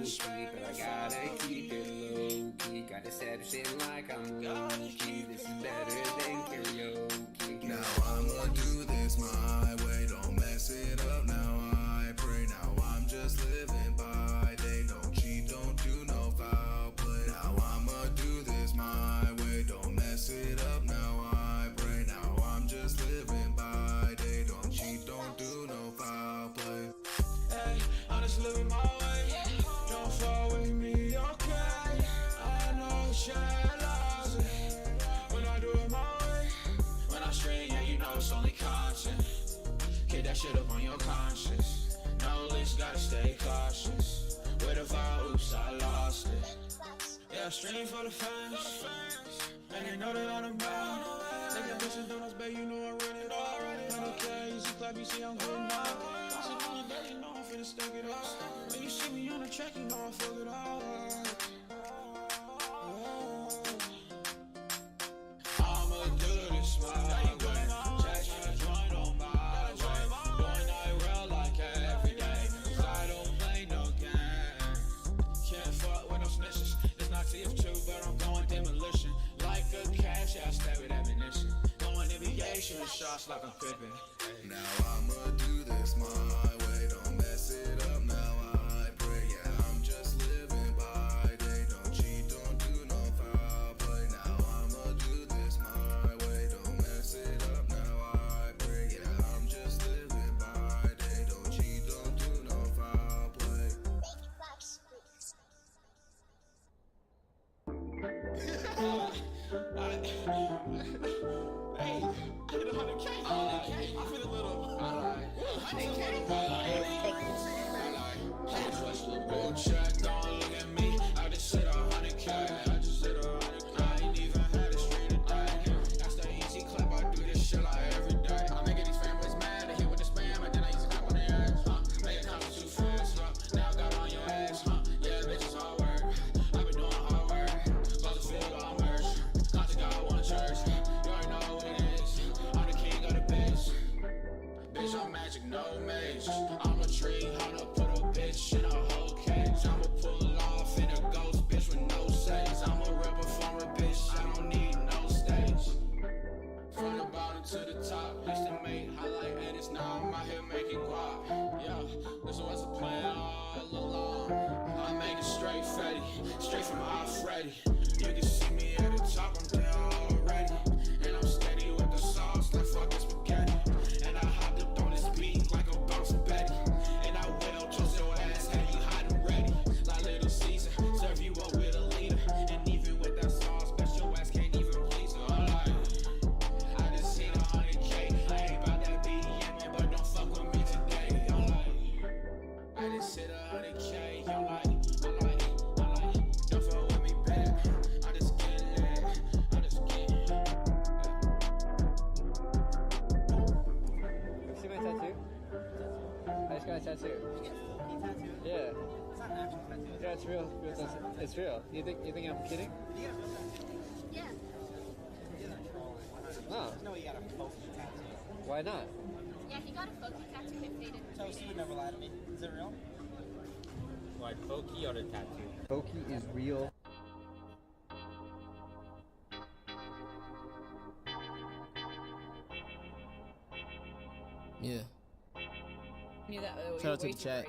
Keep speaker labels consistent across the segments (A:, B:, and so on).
A: key, but I gotta keep it low key. Gotta set shit like I'm low key. This is better than karaoke.
B: Now I'ma do this my way, don't mess it up. Now I pray, now I'm just living by. They don't cheat, don't do no foul play. Now I'ma do this my way, don't mess it up. Now I pray, now I'm just living by. They don't cheat, don't do no foul play.
C: Hey, I'm just living my way. Don't fall with me, okay? I know shit loves it when I do it my way. When I stream, yeah, you know it's only content. Get that shit up on your conscience. No least, gotta stay cautious. With a vibe, oops, I lost it. Yeah, stream for the fans. And they know that I'm bound. Take that bitch and donuts, babe, you know I run it all. 100K, easy clap, you see I'm good now. I see on the day, you know I'm finna stack it up. When you see me on the track, you know I fuck it all. I'ma do this my way. Chasing a joint on my way. Doing night real like every day. 'Cause I don't play no games. Can't fuck with no snitches. It's not TF2, but I'm going demolition. Like a cash, yeah, I stab with ammunition. Going NBA, shooting shots like I'm Pippin.
B: Now I'ma do this my way, don't mess it up. Now I pray, yeah, I'm just living by. They don't cheat, don't do no foul play. Now I'ma do this my way, don't mess it up. Now I pray, yeah, I'm just living by. They don't cheat, don't do no foul play.
C: Hey, I hit 100K. I feel a little. 100K. Go check, don't look at me. I just said 100K. I ain't even had a street today. That's the easy clap. I do this shit like every day. I'm making these fanboys mad. They hit with the spam, and then I used to clap on their ass. Make it come too fast, now I got on your ass, Yeah, bitches hard work. I've been doing hard work. Close the field, all merch. Contact God, one church. You already know what it is. I'm the king of the bitch. Bitch, I'm magic, no mage. I'm a tree, how to put a bitch in a whole cage. I'ma pull off in a ghost bitch with no sage. I'm a real performer, bitch, I don't need no stage. From the bottom to the top, used to make highlight edits, now I'm out here making guap. Yeah, this was a plan all along. I make it straight fatty, straight from Alfredo. You can see me at the top, I'm there already. And I'm steady with the sauce, like fucking spaghetti. And I hopped up on this beat like a bounce of Betty. And I will toast your ass, have you hot and ready. Like Little Caesar, serve you up with a leader. And even with that sauce, bet your ass can't even please her. I just hit 100K. I ain't about that BDM, but don't fuck with me today. I just hit 100K. I like, don't fuck with me back. I just get it.
D: See my tattoo? I just got a tattoo.
E: You get a full tattoo?
D: Yeah.
E: It's not an actual tattoo.
D: Yeah, it's real. It's real. You think I'm kidding?
E: Did you get a real tattoo?
F: Yeah.
E: You're not trolling. 100%.
D: No.
E: No, you got a pokey tattoo.
D: Why not?
F: Yeah, he got a pokey tattoo and faded.
E: Toast would never lie to me. Is it real?
G: Like pokey or the tattoo?
D: Pokey is real.
H: Yeah. Shout out to the chat.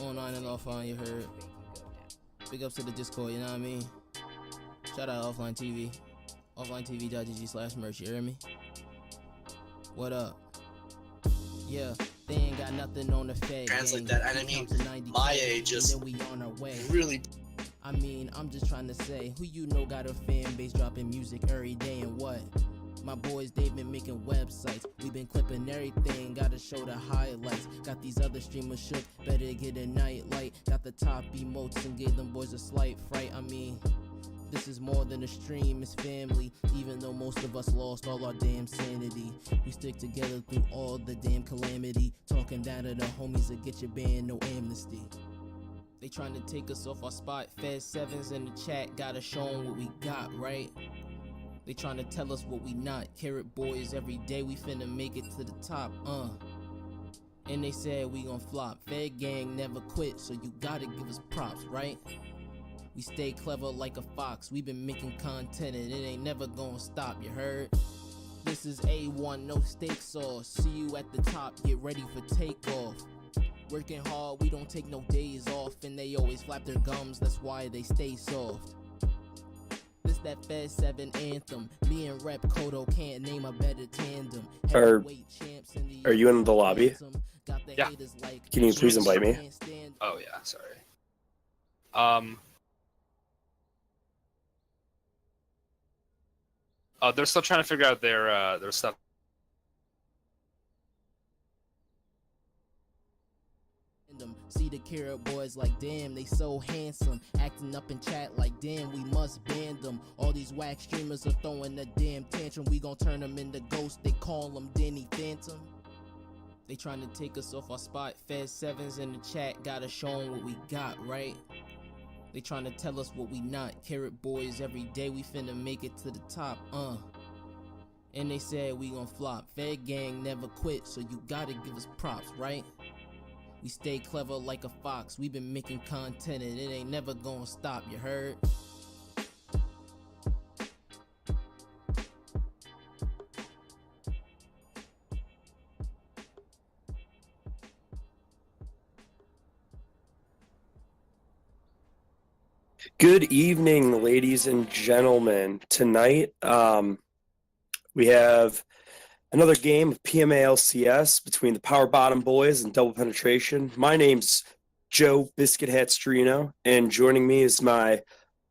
H: Online and offline, you heard. Big ups to the Discord, you know what I mean? Shout out Offline TV. offlinetv.gg/merch, you hear me? What up? Yeah, they ain't got nothing on the Fed.
I: Translate that, and I mean, my age is
H: we on our way.
I: really.
H: I mean, I'm just trying to say, who you know got a fan base dropping music every day and what? My boys, they've been making websites. We been clipping everything, gotta show the highlights. Got these other streamers shook, better get a nightlight. Got the top emotes and gave them boys a slight fright. I mean, this is more than a stream, it's family. Even though most of us lost all our damn sanity, we stick together through all the damn calamity. Talking down to the homies that get your band, no amnesty. They trying to take us off our spot. Fed sevens in the chat, gotta show 'em what we got, right? They trying to tell us what we not. Carrot boys every day, we finna make it to the top, And they said we gon' flop. Fed gang never quit, so you gotta give us props, right? We stay clever like a fox. We been making content and it ain't never gonna stop, you heard? This is A1, no steak sauce. See you at the top, get ready for takeoff. Working hard, we don't take no days off. And they always flap their gums, that's why they stay soft. This that Fed 7 anthem. Me and Rep Kodo can't name a better tandem.
J: Are you in the lobby?
G: Yeah.
J: Can you please invite me?
G: Oh yeah, sorry. They're still trying to figure out their stuff.
H: See the carrot boys like damn, they so handsome. Acting up in chat like damn, we must ban them. All these whack streamers are throwing a damn tantrum. We gon' turn them into ghosts, they call them Danny Phantom. They trying to take us off our spot. Fed 7's in the chat, gotta show them what we got, right? They trying to tell us what we not. Carrot boys every day, we finna make it to the top, And they said we gon' flop. Fed gang never quit, so you gotta give us props, right? We stay clever like a fox. We been making content and it ain't never gonna stop, you heard?
J: Good evening, ladies and gentlemen. Tonight, we have another game of PMALCS between the Power Bottom Boys and Double Penetration. My name's Joe Biscuit Hat Strino, and joining me is my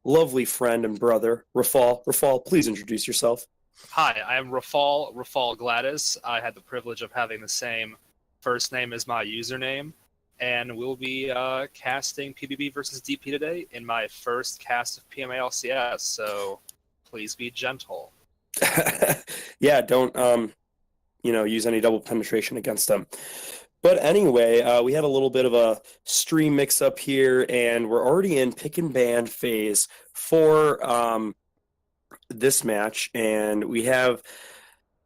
J: lovely friend and brother, Rafal. Rafal, please introduce yourself.
G: Hi, I am Rafal Gladys. I had the privilege of having the same first name as my username, and we'll be casting PBB versus DP today in my first cast of PMALCS, so please be gentle.
J: Yeah, don't use any double penetration against them. But anyway, we had a little bit of a stream mix-up here, and we're already in pick and ban phase for this match, and we have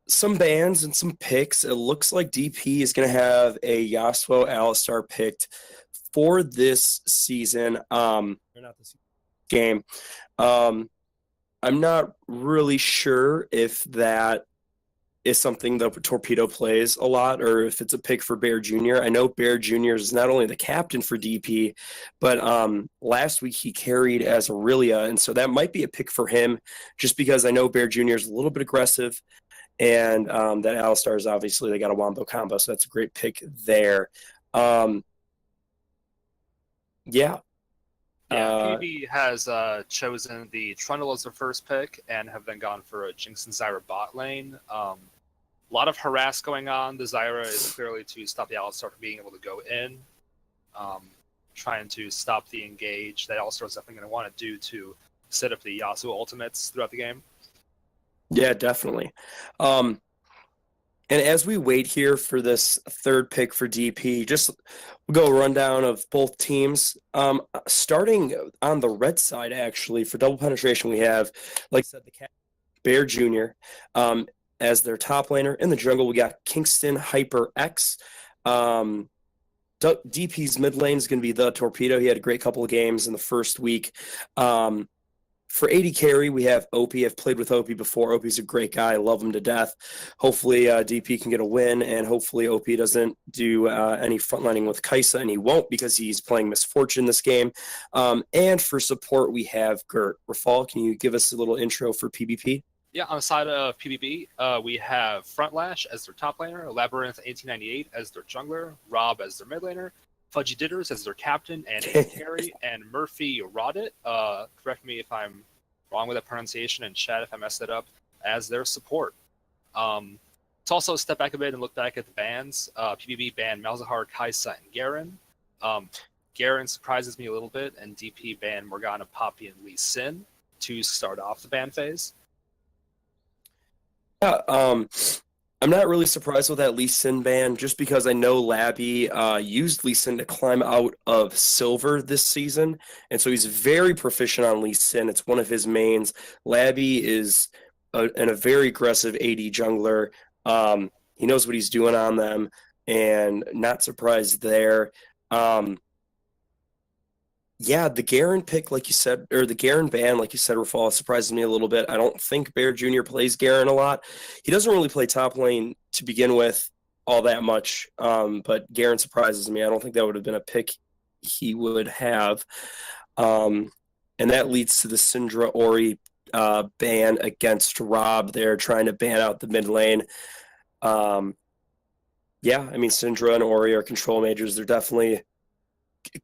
J: some bans and some picks. It looks like DP is going to have a Yasuo Alistar picked for this season. Game. I'm not really sure if that is something that Torpedo plays a lot or if it's a pick for Bear Jr. I know Bear Jr. is not only the captain for DP, but last week he carried as Aurelia, and so that might be a pick for him just because I know Bear Jr. is a little bit aggressive, and that Alistar is obviously, they got a wombo combo, so that's a great pick there. Yeah.
G: PB has chosen the Trundle as their first pick and have then gone for a Jinx and Zyra bot lane. A lot of harass going on. The Zyra is clearly to stop the Alistar from being able to go in, trying to stop the engage that Alistar is definitely going to want to do to set up the Yasuo ultimates throughout the game.
J: Yeah, definitely. And as we wait here for this third pick for DP, just we'll go a rundown of both teams. Starting on the red side, actually, for double penetration, we have, like I said, the Bear Jr. As their top laner. In the jungle, we got Kingston Hyper X. DP's mid lane is going to be the Torpedo. He had a great couple of games in the first week. For AD carry, we have Opie. I've played with Opie before. Opie's a great guy. I love him to death. Hopefully DP can get a win, and hopefully Opie doesn't do any frontlining with Kaisa, and he won't because he's playing Misfortune this game. And for support, we have Gert. Rafal, can you give us a little intro for PvP?
G: Yeah, on the side of PBB, we have Frontlash as their top laner, Labyrinth 1898 as their jungler, Rob as their mid laner, Fudgy Ditters as their captain and AD carry, and Murphy Roddit, correct me if I'm wrong with that pronunciation, and chat if I messed it up, as their support. Let's also step back a bit and look back at the bans. PBB banned Malzahar, Kaisa, and Garen. Garen surprises me a little bit, and DP banned Morgana, Poppy, and Lee Sin to start off the ban phase.
J: Yeah, I'm not really surprised with that Lee Sin ban, just because I know Labby used Lee Sin to climb out of silver this season, and so he's very proficient on Lee Sin. It's one of his mains. Labby is a very aggressive AD jungler. He knows what he's doing on them, and not surprised there. Yeah, the Garen pick, like you said, or the Garen ban, like you said, Rafal, surprises me a little bit. I don't think Bear Jr. plays Garen a lot. He doesn't really play top lane to begin with all that much, but Garen surprises me. I don't think that would have been a pick he would have. And that leads to the Syndra Ori ban against Rob there, trying to ban out the mid lane. Yeah, I mean, Syndra and Ori are control majors. They're definitely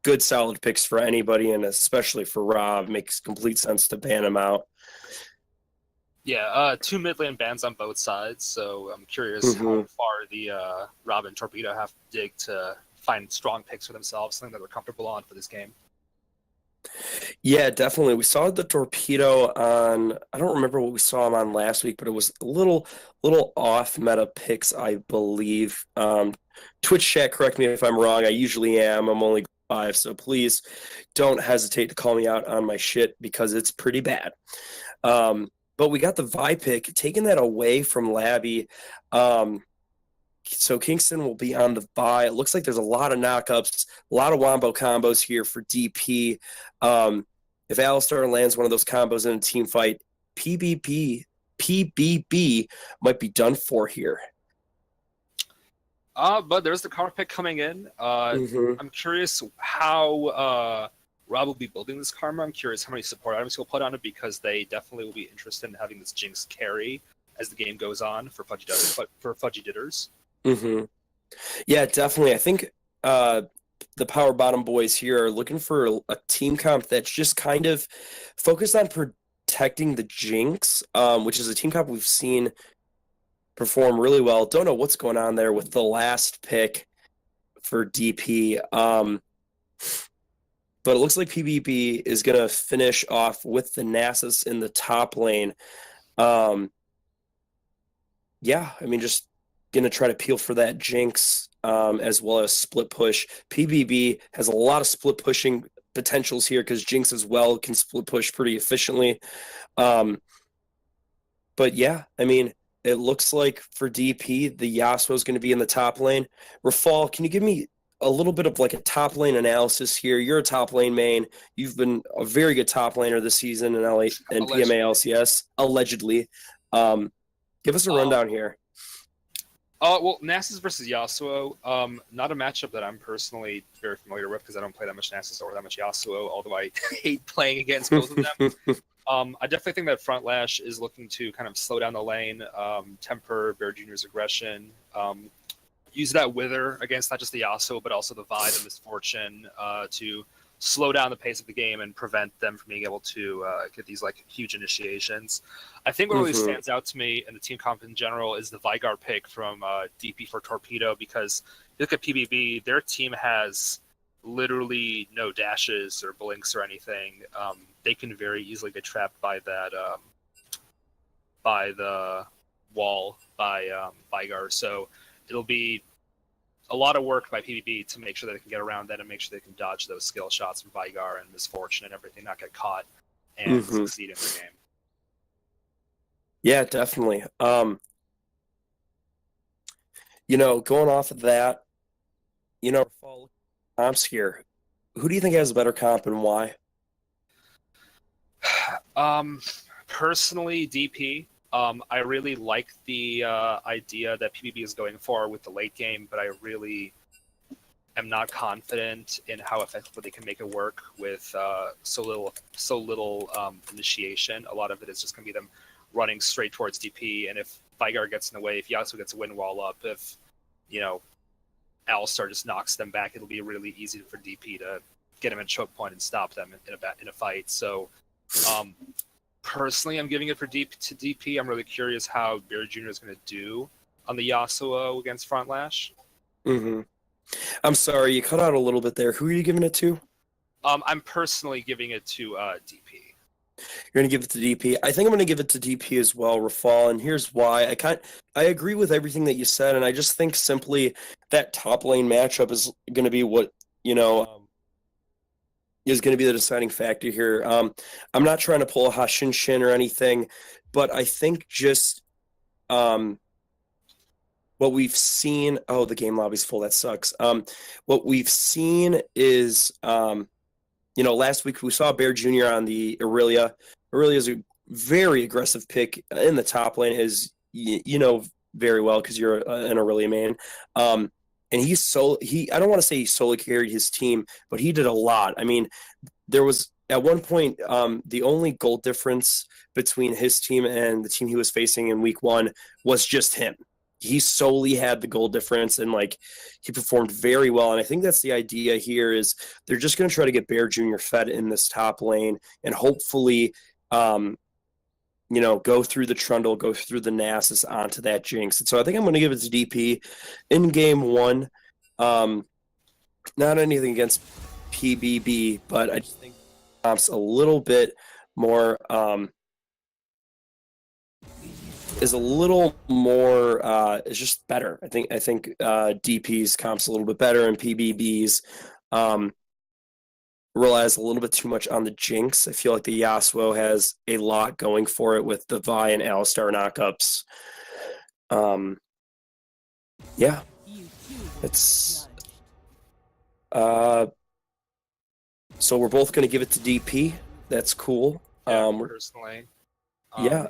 J: good, solid picks for anybody, and especially for Rob. Makes complete sense to ban him out.
G: Yeah, 2 mid lane bans on both sides, so I'm curious how far the Rob and Torpedo have to dig to find strong picks for themselves, something that they're comfortable on for this game.
J: Yeah, definitely. We saw the Torpedo on, I don't remember what we saw him on last week, but it was a little off meta picks, I believe. Twitch chat, correct me if I'm wrong. I usually am. I'm only 5, so please don't hesitate to call me out on my shit because it's pretty bad. But we got the Vi pick, taking that away from Labby. So Kingston will be on the Vi. It looks like there's a lot of knockups, a lot of wombo combos here for DP. If Alistar lands one of those combos in a team fight, PBB might be done for here.
G: But there's the karma pick coming in. I'm curious how Rob will be building this karma. I'm curious how many support items he'll put on it, because they definitely will be interested in having this Jinx carry as the game goes on for Fudgy Ditters.
J: Yeah, definitely. I think the Power Bottom boys here are looking for a team comp that's just kind of focused on protecting the Jinx, which is a team comp we've seen perform really well. Don't know what's going on there with the last pick for DP. But it looks like PBB is going to finish off with the Nasus in the top lane. Yeah, I mean, just going to try to peel for that Jinx as well as split push. PBB has a lot of split pushing potentials here because Jinx as well can split push pretty efficiently. But yeah, I mean, it looks like for DP, the Yasuo is going to be in the top lane. Rafal, can you give me a little bit of like a top lane analysis here? You're a top lane main. You've been a very good top laner this season in LA and PMA LCS, allegedly. Give us a rundown here.
G: Well, Nasus versus Yasuo, not a matchup that I'm personally very familiar with because I don't play that much Nasus or that much Yasuo, although I hate playing against both of them. I definitely think that Front Lash is looking to kind of slow down the lane, temper Bear Jr.'s aggression, use that Wither against not just the Yasuo, but also the Vi, the Misfortune, to slow down the pace of the game and prevent them from being able to get these like huge initiations. I think what really stands out to me in the team comp in general is the Vygar pick from DP for Torpedo, because you look at PBB, their team has literally no dashes or blinks or anything. They can very easily get trapped by that by the wall by Vygar. So it'll be a lot of work by PBB to make sure that they can get around that and make sure they can dodge those skill shots from Vygar and Misfortune and everything, not get caught and succeed in the game.
J: Yeah, definitely. You know, going off of that, you know, comps here, who do you think has a better comp and why?
G: Personally, DP. I really like the idea that PBB is going for with the late game, but I really am not confident in how effectively they can make it work with so little initiation. A lot of it is just going to be them running straight towards DP, and if Vygar gets in the way, if Yasuo gets a wind wall up, if Alistar just knocks them back, it'll be really easy for DP to get him at choke point and stop them in a fight. So. Personally, I'm giving it to DP. I'm really curious how Bear Jr. is going to do on the Yasuo against Front Lash.
J: I'm sorry, you cut out a little bit there. Who are you giving it to?
G: I'm personally giving it to DP.
J: You're going to give it to DP. I think I'm going to give it to DP as well, Rafal, and here's why. I agree with everything that you said, and I just think simply that top lane matchup is going to be what, is going to be the deciding factor here. I'm not trying to pull a Hashin Shin or anything, but I think just what we've seen. Oh, the game lobby's full. That sucks. What we've seen is, last week we saw Bear Jr. on the Aurelia. Aurelia is a very aggressive pick in the top lane, as you know very well because you're an Aurelia main. And I don't want to say he solo carried his team, but he did a lot. I mean, there was at one point the only goal difference between his team and the team he was facing in week 1 was just him. He solely had the goal difference, and he performed very well. And I think that's the idea here is they're just going to try to get Bear Jr. fed in this top lane and hopefully go through the Trundle, go through the Nasus onto that Jinx. And so I think I'm going to give it to DP in game 1. Not anything against PBB, but I just think comps a little bit more is a little more is just better. I think DP's comps a little bit better, and PBB's relies a little bit too much on the Jinx. I feel like the Yasuo has a lot going for it with the Vi and Alistar knockups. Yeah, it's so we're both going to give it to DP. That's cool.
G: Personally,
J: yeah.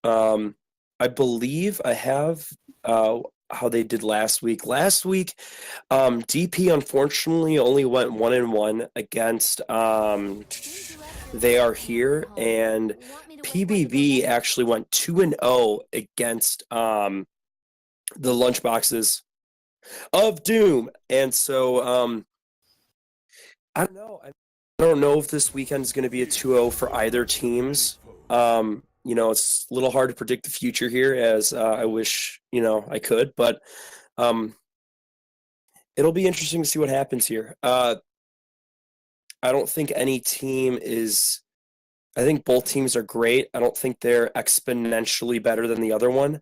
J: I believe I have how they did last week. Last week, DP unfortunately only went 1-1 against They Are Here, and PBB actually went 2-0 against the Lunchboxes of Doom. And so I don't know. I don't know if this weekend is going to be a 2-0 for either teams. It's a little hard to predict the future here, as I wish, I could, but it'll be interesting to see what happens here. I don't think any team is. I think both teams are great. I don't think they're exponentially better than the other one.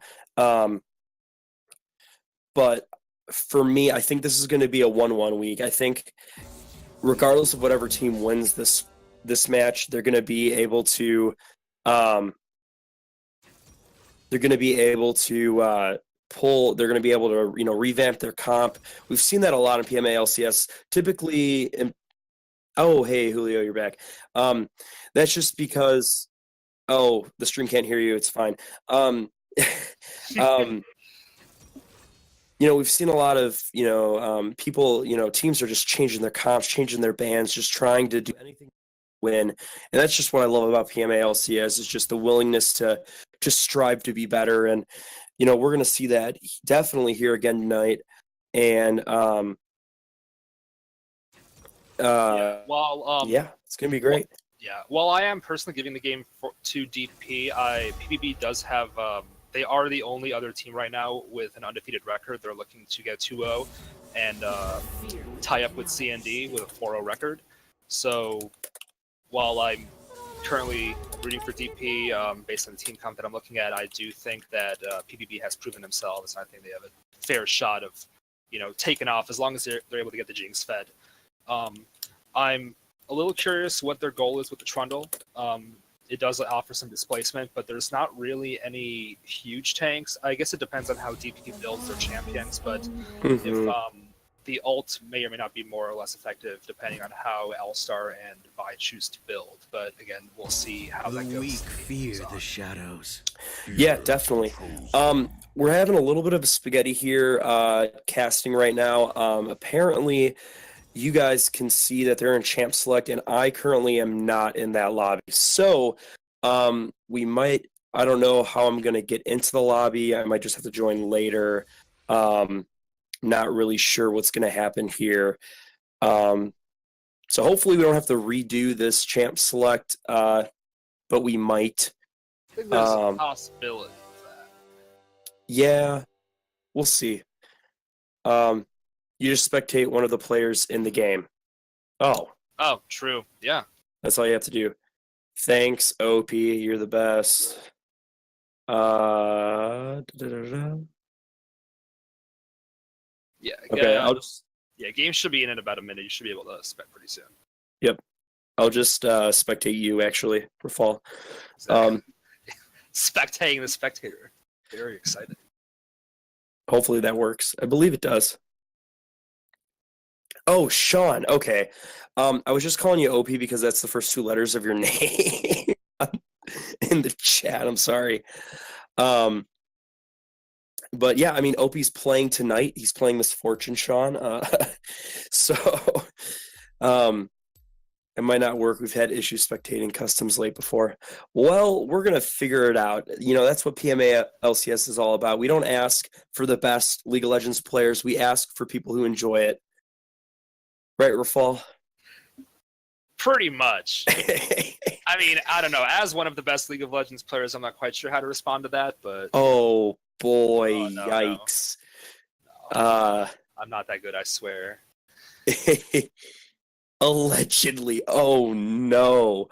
J: But for me, I think this is going to be a 1-1 week. I think regardless of whatever team wins this match, they're going to be able to pull. They're going to be able to revamp their comp. We've seen that a lot in PMA LCS. Typically, oh hey Julio, you're back. That's just because the stream can't hear you. It's fine. We've seen a lot of people. Teams are just changing their comps, changing their bans, just trying to do anything to win. And that's just what I love about PMA LCS is just the willingness to just strive to be better. And we're going to see that definitely here again tonight. And it's going to be great.
G: While I am personally giving the game to DP, PBB does have. They are the only other team right now with an undefeated record. They're looking to get 2-0 and tie up with CND with a 4-0 record. So while I'm currently rooting for DP based on the team comp that I'm looking at, I do think that PBB has proven themselves. And I think they have a fair shot of, taking off as long as they're able to get the Jinx fed. I'm a little curious what their goal is with the Trundle. It does offer some displacement, but there's not really any huge tanks. I guess it depends on how DP builds their champions, but if the ult may or may not be more or less effective depending on how Alistar and Vi choose to build. But again, we'll see how that goes.
K: The weak fear the shadows.
J: Yeah, definitely. We're having a little bit of a spaghetti here casting right now. Apparently, you guys can see that they're in Champ Select, and I currently am not in that lobby. So we might, I don't know how I'm going to get into the lobby. I might just have to join later. Not really sure what's going to happen here. So hopefully we don't have to redo this Champ Select, but we might.
G: I think there's a possibility of that.
J: Yeah, we'll see. You just spectate one of the players in the game. Oh,
G: true. Yeah.
J: That's all you have to do. Thanks, OP. You're the best.
G: Yeah.
J: Okay,
G: game should be in about a minute. You should be able to spec pretty soon.
J: Yep. I'll just spectate you actually for fall.
G: Exactly. Spectating the spectator. Very excited.
J: Hopefully that works. I believe it does. Oh, Sean. Okay. I was just calling you OP because that's the first two letters of your name in the chat. I'm sorry. But yeah, I mean, Opie's playing tonight. He's playing Misfortune, Sean. So it might not work. We've had issues spectating customs late before. Well, we're gonna figure it out. You know, that's what PMA LCS is all about. We don't ask for the best League of Legends players. We ask for people who enjoy it. Right, Rafal?
G: Pretty much. I mean, I don't know. As one of the best League of Legends players, I'm not quite sure how to respond to that, but...
J: Oh, boy.
G: Oh, no,
J: Yikes.
G: No. I'm not that good, I swear.
J: Allegedly. Oh, no.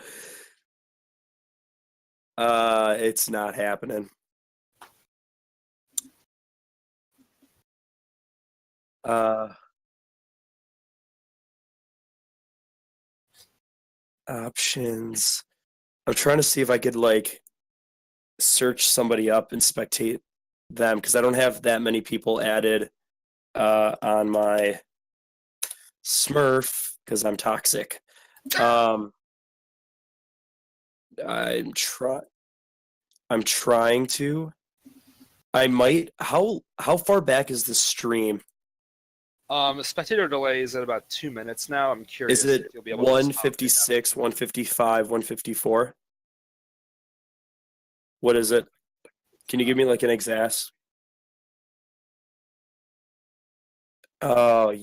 J: It's not happening. Options. I'm trying to see if I could, like, search somebody up and spectate them, because I don't have that many people added on my Smurf, because I'm toxic. I'm trying to. I might. How far back is the stream?
G: Spectator delay is at about 2 minutes now. I'm curious
J: Is it
G: if you'll be able to
J: 156, 155, 154? What is it? Can you give me like an exact? Oh,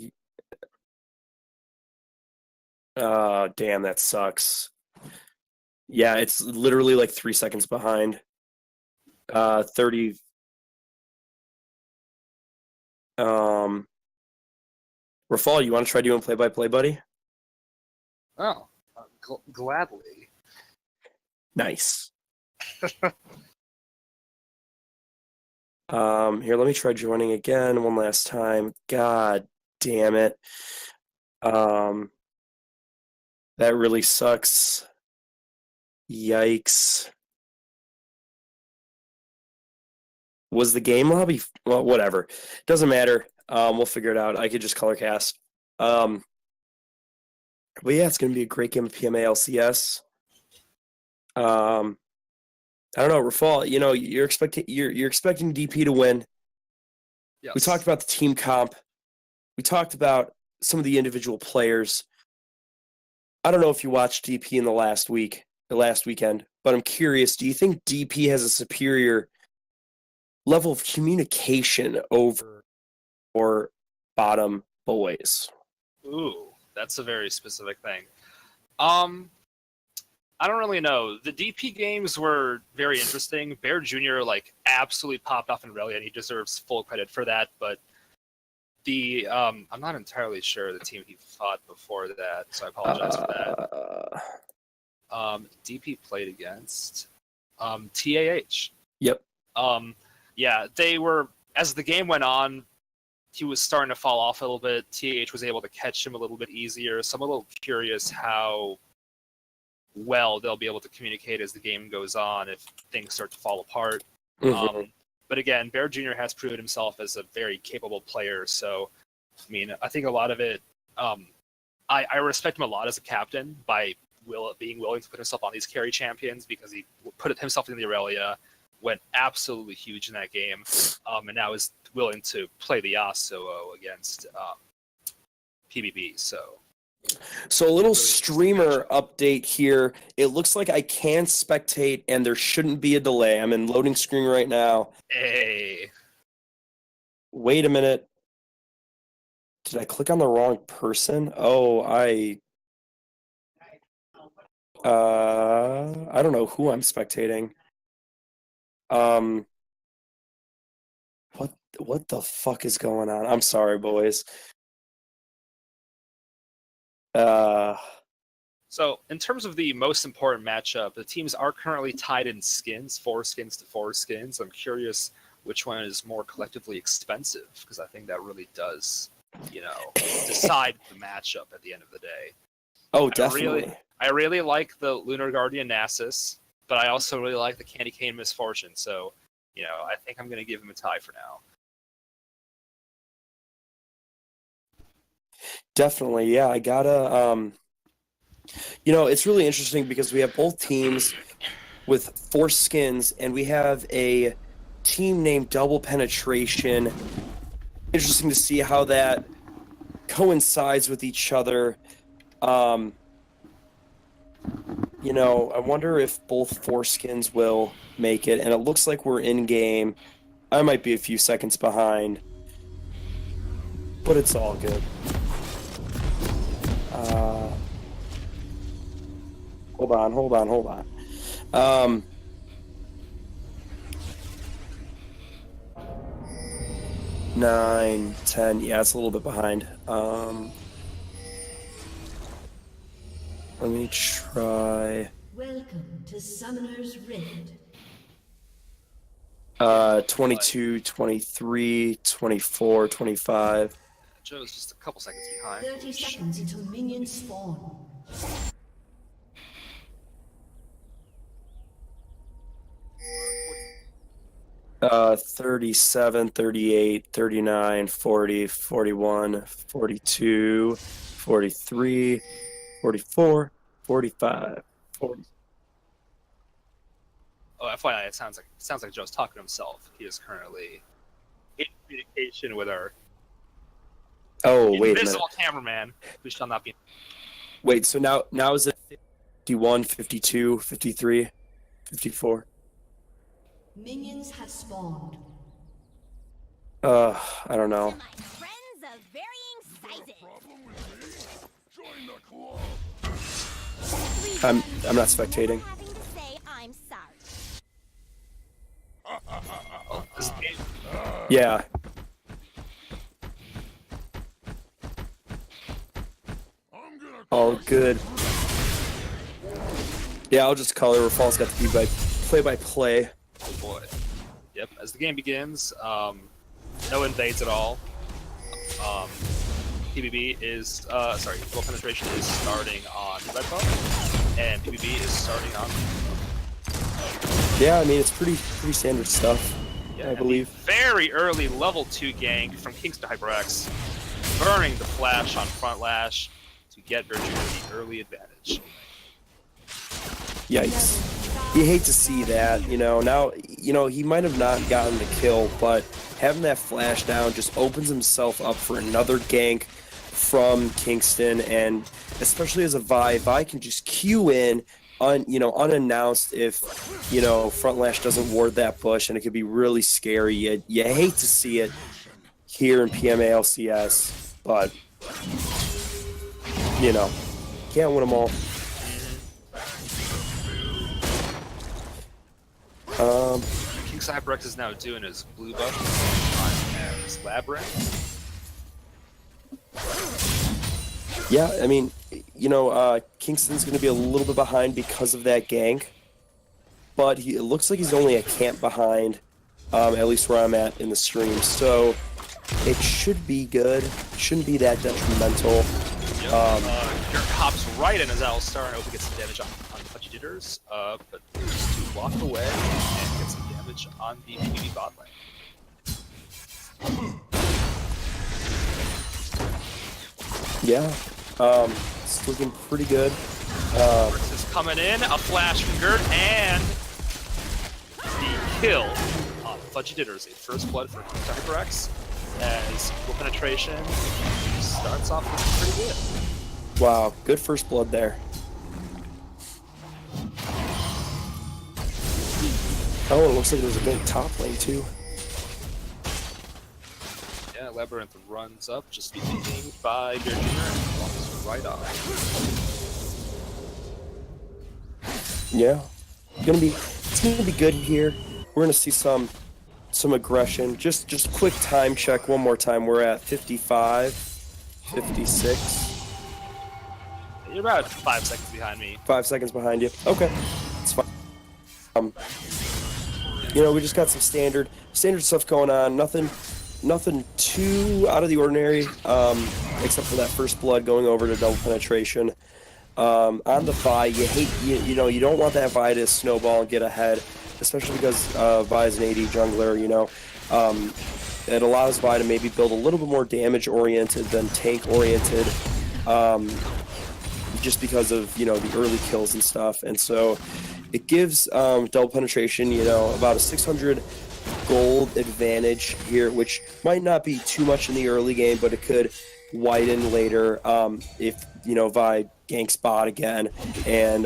J: damn, that sucks. Yeah, it's literally like 3 seconds behind. 30. Rafal, you want to try doing play-by-play, buddy?
G: Oh, gladly.
J: Nice. Here, let me try joining again one last time. God damn it. That really sucks. Yikes. Was the game lobby? Well, whatever. Doesn't matter. We'll figure it out. I could just color cast. But yeah, it's going to be a great game of PMA LCS. I don't know, Rafal. You know, you're expecting DP to win.
G: Yes.
J: We talked about the team comp. We talked about some of the individual players. I don't know if you watched DP in the last weekend, but I'm curious. Do you think DP has a superior level of communication over or bottom boys?
G: Ooh, that's a very specific thing. I don't really know. The DP games were very interesting. Bear Jr. like absolutely popped off in Relia, and he deserves full credit for that. But the I'm not entirely sure the team he fought before that, so I apologize for that. DP played against TAH.
J: Yep.
G: Yeah, they were, as the game went on, he was starting to fall off a little bit. TAH was able to catch him a little bit easier. So I'm a little curious how well they'll be able to communicate as the game goes on if things start to fall apart.
J: Mm-hmm.
G: But again, Bear Jr. has proven himself as a very capable player. So, I mean, I think a lot of it, I respect him a lot as a captain by being willing to put himself on these carry champions, because he put himself in the Aurelia, went absolutely huge in that game, and now is willing to play the Yasuo against PBB. So
J: a little streamer update here. It looks like I can spectate, and there shouldn't be a delay. I'm in loading screen right now.
G: Hey.
J: Wait a minute. Did I click on the wrong person? Oh, I don't know who I'm spectating. What the fuck is going on? I'm sorry, boys.
G: So, in terms of the most important matchup, the teams are currently tied in skins, 4 skins to 4 skins. I'm curious which one is more collectively expensive, because I think that really does, decide the matchup at the end of the day.
J: Oh, definitely.
G: I really like the Lunar Guardian Nasus, but I also really like the Candy Cane Misfortune. So, I think I'm going to give him a tie for now.
J: Definitely, yeah. I gotta. It's really interesting because we have both teams with 4 skins, and we have a team named Double Penetration. Interesting to see how that coincides with each other. I wonder if both 4 skins will make it, and it looks like we're in game. I might be a few seconds behind, but it's all good. Hold on. 9, 10. Yeah, it's a little bit behind. Let me try.
L: Welcome to Summoner's Rift.
J: 22, 23, 24, 25.
G: Joe's just a couple seconds behind.
L: 30 seconds until minions spawn.
J: 37, 38, 39, 40, 41, 42, 43, 44, 45, 40.
G: Oh, FYI, it sounds like Joe's talking to himself. He is currently in communication with our invisible cameraman, who shall not be.
J: Wait, so now is it 51, 52, 53, 54?
L: Minions have spawned.
J: I don't know.
F: Friends of varying sizes.
J: I'm not spectating.
F: I'm sorry.
J: Yeah. All good. Yeah, I'll just color. Fall's got to be by play-by-play.
G: Oh boy. Yep. As the game begins, no invades at all. PBB is Double Penetration is starting on red buff, and PBB is starting on.
J: Yeah, I mean it's pretty standard stuff. Yeah, I believe.
G: Very early level 2 gank from Kingston HyperX, burning the flash on front lash to get Virtue the early advantage.
J: Yikes. You hate to see that, now, he might have not gotten the kill, but having that flash down just opens himself up for another gank from Kingston, and especially as a Vi can just queue in, unannounced if, front lash doesn't ward that bush, and it could be really scary. You hate to see it here in PMA LCS, but, can't win them all.
G: King Cyberx is now doing his blue buff on his Labyrinth.
J: Yeah, I mean, Kingston's going to be a little bit behind because of that gank, but it looks like he's only a camp behind, at least where I'm at in the stream, so it should be good. It shouldn't be that detrimental.
G: Dirk hops right in as Alistar and gets some damage on Touchy Jitters, but just to walk away and get some damage on the PBB bot lane.
J: Yeah, it's looking pretty good.
G: Brooks is coming in, a flash from Gert, and the kill on Fudgy Ditters, a first blood for HyperX, as full penetration starts off looking pretty good.
J: Wow, good first blood there. Oh, it looks like there's a good top lane too.
G: Yeah, Labyrinth runs up, just being pinged by Bear Jr. and walks right off.
J: Yeah, it's gonna be good here. We're gonna see some aggression. Just quick time check one more time. We're at 55, 56.
G: You're about 5 seconds behind me.
J: 5 seconds behind you. Okay, it's fine. We just got some standard stuff going on. Nothing too out of the ordinary, except for that first blood going over to double penetration. On the Vi, you don't want that Vi to snowball and get ahead. especially because Vi is an AD jungler, you know. It allows Vi to maybe build a little bit more damage-oriented than tank-oriented, just because of, you know, the early kills and stuff. And so it gives double penetration, you know, about a 600 gold advantage here, which might not be too much in the early game, but it could widen later if, you know, Vi ganks bot again. And,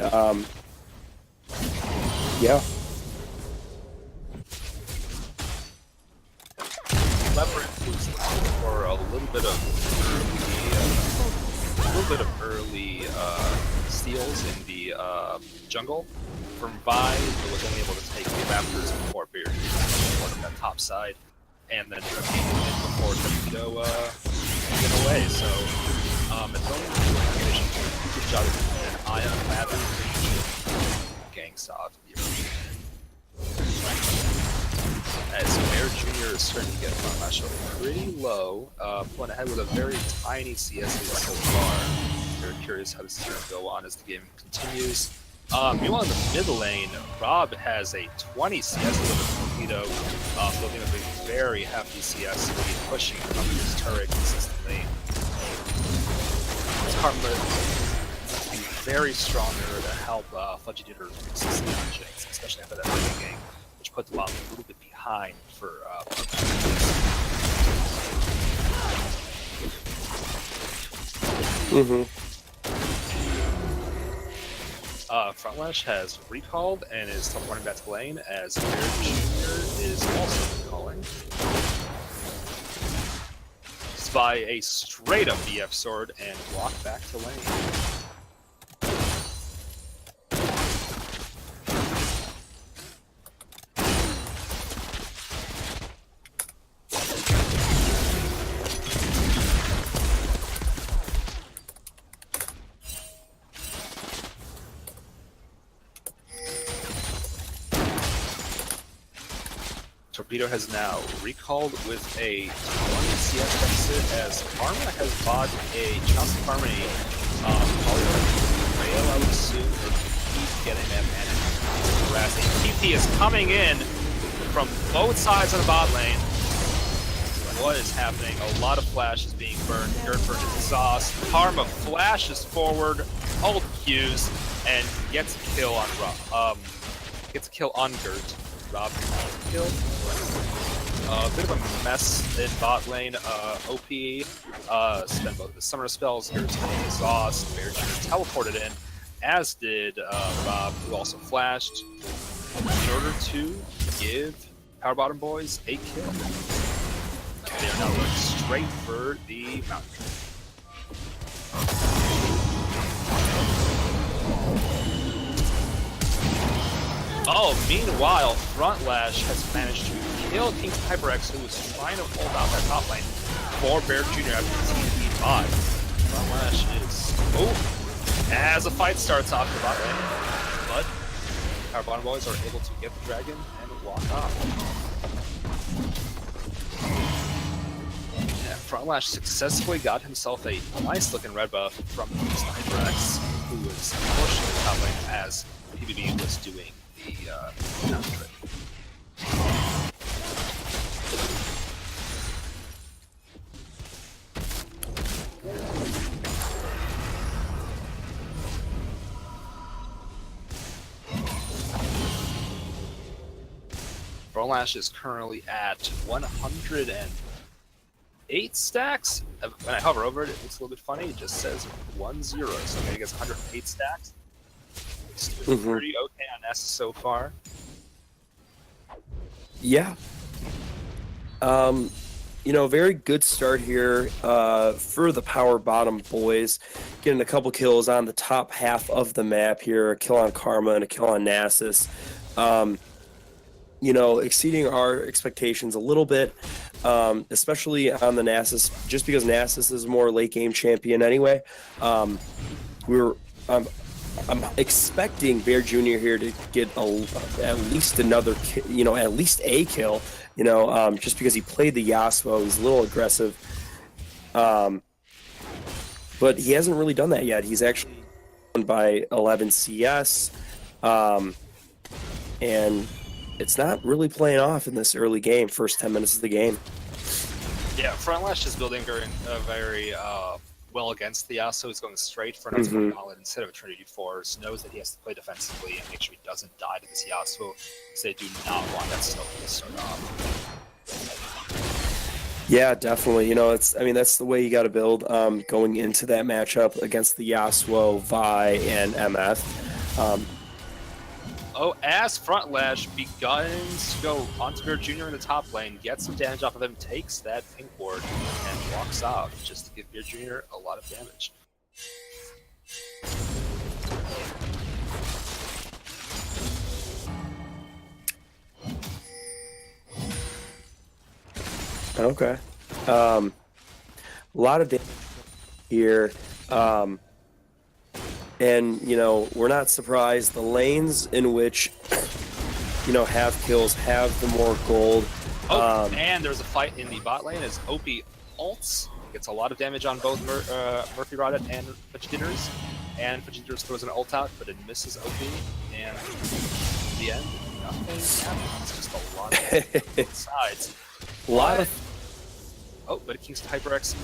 J: yeah.
G: Labyrinth was looking for a little bit of early steals in the jungle. From Vi, it was only able to take the Raptors before Beard on that top side, and then before Torpedo get away. So it's only a good job of keeping an eye on Labyrinth ganks off the as Bear Jr. is starting to get Front Lash pretty low, pulling ahead with a very tiny CS lead so far. Very curious how this is going to go on as the game continues. Meanwhile, in the mid lane, Rob has a 20 CS lead with Torpedo, building up a very hefty CS lead, pushing up his turret consistently. Karma must be very strong there to help Fudgy Ditter consistently on Jinx, especially after that early game, which puts them a little bit behind for Frontlash has recalled and is teleporting back to lane as Bear Jr. is also recalling. Spy a straight up BF sword and walk back to lane. Torpedo has now recalled with a 20 CS deficit as Karma has bought a Chelsea Harmony rail, I would assume, or keep getting that mana harassing. TP is coming in from both sides of the bot lane. What is happening? A lot of flash is being burned. Dirt burned his exhaust. Karma flashes forward, ult Qs, and gets a kill on Rob. Gets a kill on Gert. Rob kill. A bit of a mess in bot lane. OP spent both the summoner spells, Gert's exhaust, Bear Jr. teleported in, as did Rob, who also flashed, in order to give Power Bottom Boys a kill. They are now going straight for the mountain. Oh, meanwhile, Frontlash has managed to kill King's HyperX, who was trying to hold out that top lane for Bear Jr. after the TP5. Frontlash is... Oh! As a fight starts off the bot lane, but our bottom boys are able to get the dragon and walk off. And Frontlash successfully got himself a nice looking red buff from King's HyperX, who was unfortunately top lane as PBB was doing the downtrip. Frontlash is currently at 108 stacks. When I hover over it, it looks a little bit funny. It just says 10, so maybe it's 108 stacks. It's doing pretty okay on Ness so far.
J: Yeah. You know, very good start here for the Power Bottom boys. Getting a couple kills on the top half of the map here. A kill on Karma and a kill on Nasus. You know, exceeding our expectations a little bit, especially on the Nasus, just because Nasus is a more late game champion anyway. I'm expecting Bear Jr. here to get at least another, you know, at least a kill, you know, just because he played the Yasuo. He's a little aggressive, but he hasn't really done that yet. He's actually won by 11 CS, and it's not really playing off in this early game, first 10 minutes of the game.
G: Yeah, Front Lash is building very well against the Yasuo. He's going straight for an Ultimate Gauntlet instead of a Trinity Force. Knows that he has to play defensively and make sure he doesn't die to this Yasuo, because they do not want that smoke to start off.
J: Yeah, definitely. You know, that's the way you got to build going into that matchup against the Yasuo, Vi, and MF.
G: As Front Lash begins to go onto Bear Jr. in the top lane, gets some damage off of him, takes that pink ward, and walks off just to give Bear Jr. a lot of damage.
J: Okay. A lot of damage here. And, you know, we're not surprised. The lanes in which, you know, have kills have the more gold.
G: And there's a fight in the bot lane as OP ults. Gets a lot of damage on both Murphy Rod and Fudgeditters. And Fudgeditters throws an ult out, but it misses OP. And in the end, nothing happens. Just a lot of both sides.
J: A lot of...
G: but King's HyperX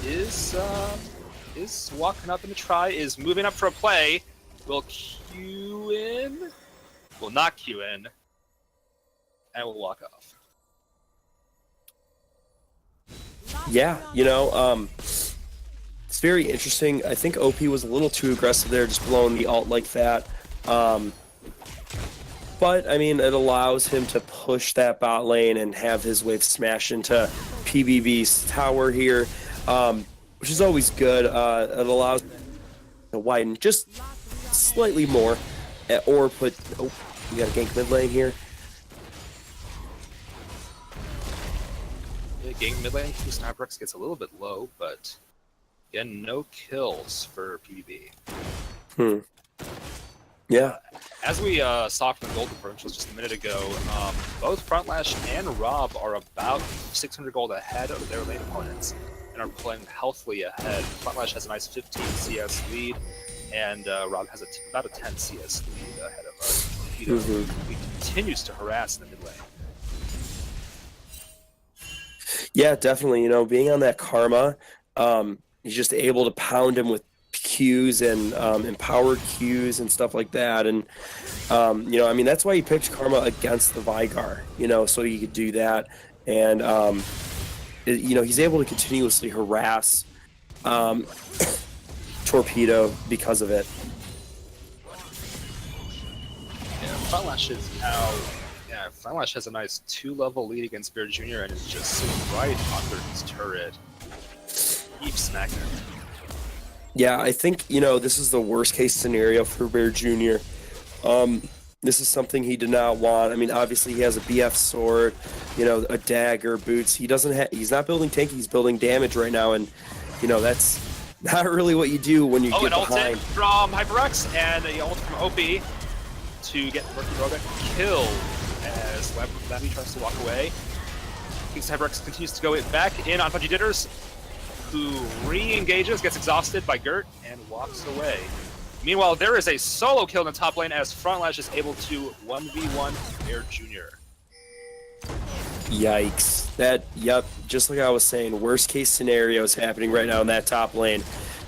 G: is walking up in the try, is moving up for a play. Will Q in? Will not Q in. And will walk off.
J: Yeah, you know, it's very interesting. I think OP was a little too aggressive there, just blowing the ult like that. But, I mean, it allows him to push that bot lane and have his wave smash into PBB's tower here, which is always good. It allows to widen just slightly more, or put... Oh, we got a gank mid lane here.
G: Yeah, gank mid lane, HyperX gets a little bit low, but again, no kills for PBB.
J: Yeah.
G: As we saw from the gold differentials just a minute ago, both Front Lash and Rob are about 600 gold ahead of their lane opponents and are playing healthily ahead. Front Lash has a nice 15 CS lead, and Rob has about a 10 CS lead ahead of us. He continues to harass in the mid lane.
J: Yeah, definitely. You know, being on that Karma, he's just able to pound him with Qs and empowered Qs and stuff like that. And, you know, I mean, that's why he picked Karma against the Vigar, you know, so he could do that. And, you know, he's able to continuously harass Torpedo because of it.
G: Yeah, Front Lash is now... Yeah, Front Lash has a nice 2-level lead against Bear Jr. and is just sitting right under his turret. Keep smacking him.
J: Yeah, I think, you know, this is the worst case scenario for Bear Jr. This is something he did not want. I mean, obviously he has a BF sword, you know, a dagger, boots. He's not building tanky, he's building damage right now, and, you know, that's not really what you do when you get
G: an ult
J: behind.
G: from HyperX and a ult from OP to get Murphy Roga killed as Labby tries to walk away. King's HyperX continues to go back in on Fudgeditters, who re-engages, gets exhausted by Gert, and walks away. Meanwhile, there is a solo kill in the top lane as Front Lash is able to 1v1 Bear Jr.
J: Yikes. Yep, just like I was saying, worst case scenario is happening right now in that top lane.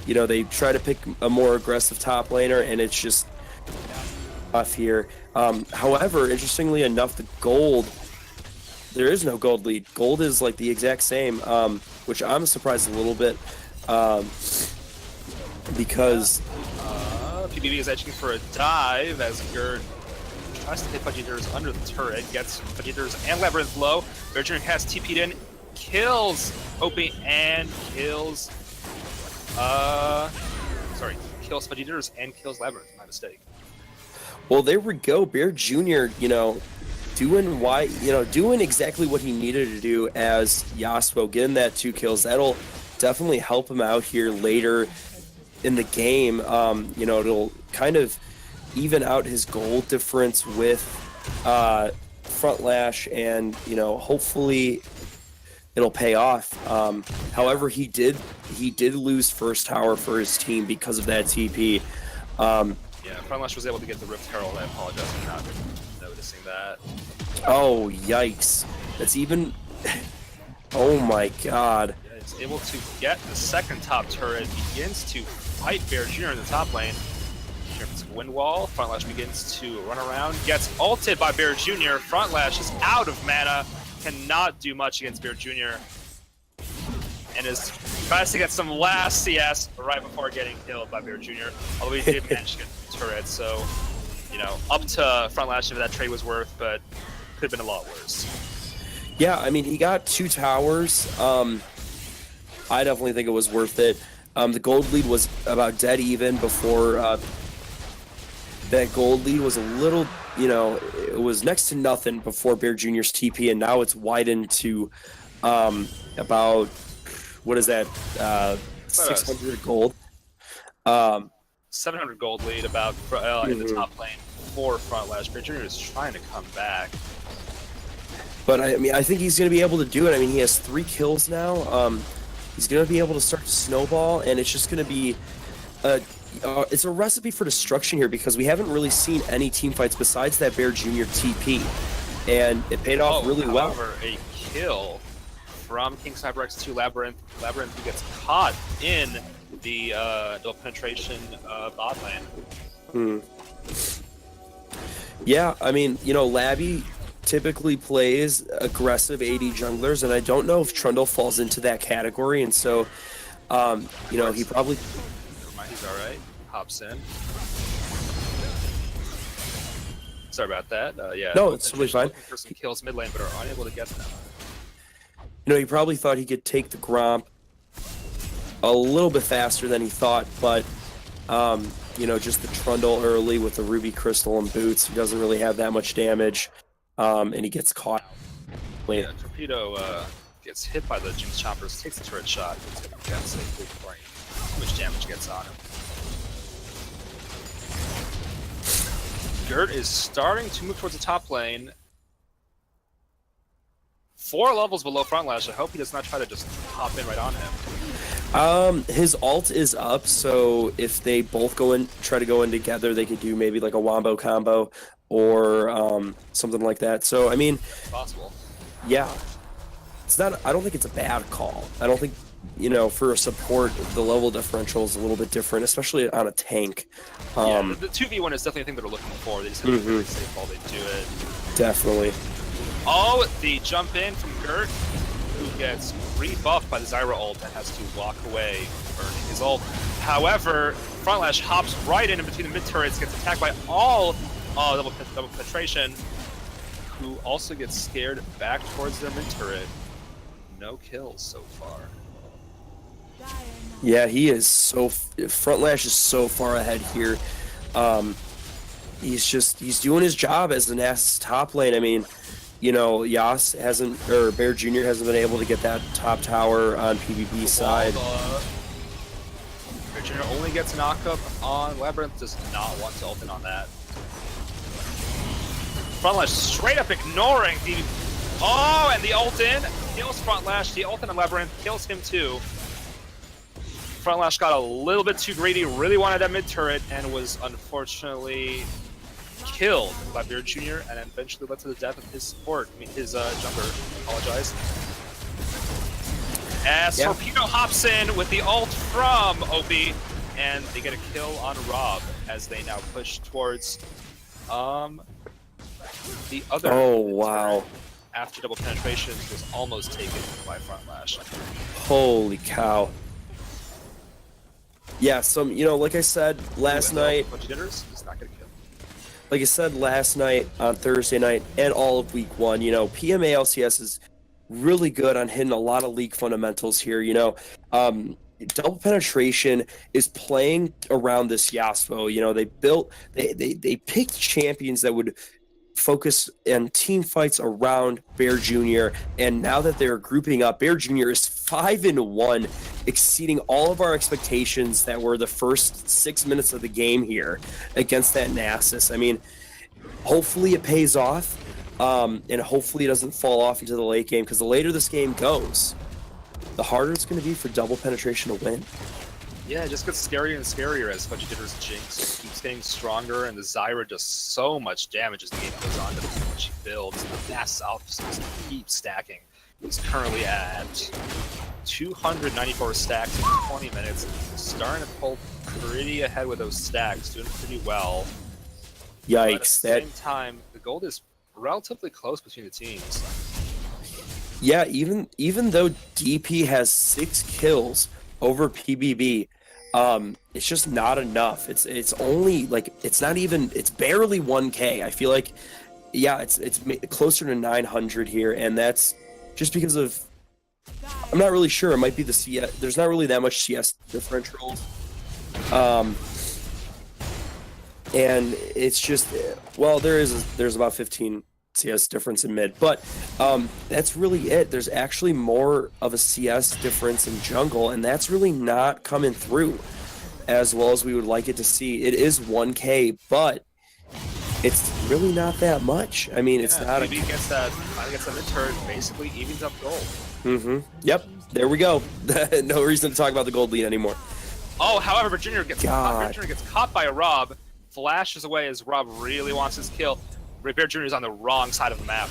J: You know, they try to pick a more aggressive top laner, and it's just off here. However, interestingly enough, the gold, there is no gold lead. Gold is like the exact same, which I'm surprised a little bit, because...
G: PBB is edging for a dive as Gerd tries to hit Fudgeditters under the turret, gets Fudgeditters and Labyrinth low. Bear Jr. has TP'd in, kills OP and kills... kills Fudgeditters and kills Labyrinth, my mistake.
J: Well, there we go. Bear Jr., you know, doing exactly what he needed to do as Yasuo, getting that 2 kills. That'll definitely help him out here later in the game. You know, it'll kind of even out his gold difference with Front Lash, and, you know, hopefully it'll pay off. However, he did lose first tower for his team because of that TP.
G: Yeah, Front Lash was able to get the Rift Herald. I apologize for not noticing missing that.
J: Oh, yikes. That's even... Oh my god.
G: Yeah, it's able to get the second top turret, begins to fight Bear Jr. in the top lane. Here comes Wind Wall, Front Lash begins to run around, gets ulted by Bear Jr. Front Lash is out of mana, cannot do much against Bear Jr. And tries to get some last CS right before getting killed by Bear Jr. Although he did manage to get the turret, so, you know, up to Front Lash if that trade was worth, but could have been a lot worse.
J: Yeah, I mean, he got 2 towers. I definitely think it was worth it. The gold lead was about dead even before that gold lead was a little, you know, it was next to nothing before Bear Jr.'s TP, and now it's widened to about, what is that, 600 gold.
G: 700 gold lead about in the top lane for Front Lash. Bear Jr. is trying to come back.
J: But I mean, I think he's going to be able to do it. I mean, he has 3 kills now. He's going to be able to start to snowball, and it's just going to be it's a recipe for destruction here because we haven't really seen any team fights besides that Bear Jr. TP, and it paid off really well.
G: However, a kill from King Cyberx to Labyrinth. Labyrinth who gets caught in the double penetration bot lane.
J: Yeah, I mean, you know, Labby typically plays aggressive AD junglers, and I don't know if Trundle falls into that category, and so, you know, he probably...
G: Never mind, he's alright. Hops in. Sorry about that. Yeah.
J: No, it's totally fine.
G: Looking for some kills mid lane, but are unable to get them.
J: You know, he probably thought he could take the Gromp a little bit faster than he thought, but, you know, just the Trundle early with the Ruby Crystal and boots, he doesn't really have that much damage. And he gets caught.
G: Yeah, Torpedo gets hit by the Jinx Choppers, takes the turret shot, gets safely before how much damage gets on him. Gert is starting to move towards the top lane. 4 levels below Front Lash. I hope he does not try to just hop in right on him.
J: His ult is up, so if they both try to go in together, they could do maybe like a wombo combo or something like that. So I mean,
G: it's possible.
J: Yeah, it's not. I don't think it's a bad call. I don't think, you know, for a support, the level differential is a little bit different, especially on a tank.
G: Yeah, the 2v1 is definitely a thing that they're looking for. They just have to be really safe while they do it.
J: Definitely.
G: Oh, the jump in from Gert, who gets rebuffed by the Zyra ult and has to walk away, burning his ult. However, Front Lash hops right in between the mid turrets, gets attacked by all double penetration, who also gets scared back towards their mid turret. No kills so far.
J: Yeah, he is so... Front Lash is so far ahead here. He's doing his job as the Nasus top lane. I mean, you know, Yas hasn't, or Bear Jr. hasn't been able to get that top tower on PBB side.
G: Bear Jr. only gets knock-up on Labyrinth, does not want to ult in on that. Front Lash straight up ignoring the... Oh, and the ult in kills Front Lash. The ult in on Labyrinth kills him too. Front Lash got a little bit too greedy, really wanted that mid turret, and was unfortunately killed by Bear Jr. and eventually led to the death of his support, his jungler. Apologize. As Torpedo hops in with the ult from OP, and they get a kill on Rob as they now push towards the other.
J: Oh wow!
G: After double penetration was almost taken by Front Lash.
J: Holy cow! Yeah, you know, like I said last night.
G: He's not gonna kill.
J: Like I said last night on Thursday night and all of week 1, you know, PMA LCS is really good on hitting a lot of league fundamentals here. You know, double penetration is playing around this Yasuo. You know, they picked champions that would focus on team fights around Bear Jr. And now that they're grouping up, Bear Jr. is 5-1, exceeding all of our expectations that were the first 6 minutes of the game here against that Nasus. I mean, hopefully it pays off, and hopefully it doesn't fall off into the late game, because the later this game goes, the harder it's going to be for double penetration to win.
G: Yeah, it just gets scarier and scarier as Fudgy Ditter's Jinx keeps getting stronger, and the Zyra does so much damage as the game goes on, depending on what she builds. The Mass Alpha just keeps stacking. He's currently at 294 stacks in 20 minutes. Starting to pull pretty ahead with those stacks, doing pretty well.
J: Yikes!
G: But at the same time, the gold is relatively close between the teams.
J: Yeah, even though DP has 6 kills over PBB, it's just not enough. It's only like it's barely 1K. I feel like, yeah, it's closer to 900 here, and that's just because of, I'm not really sure. It might be the CS. There's not really that much CS differential. And it's just, well, there's about 15 CS difference in mid, but that's really it. There's actually more of a CS difference in jungle, and that's really not coming through as well as we would like it to see. It is 1K, but it's really not that much. I mean, it's not.
G: Maybe gets that mid turret, basically evens up gold.
J: Yep. There we go. No reason to talk about the gold lead anymore.
G: Oh, however, Junior gets caught by a Rob. Flashes away as Rob really wants his kill. Bear Jr. is on the wrong side of the map.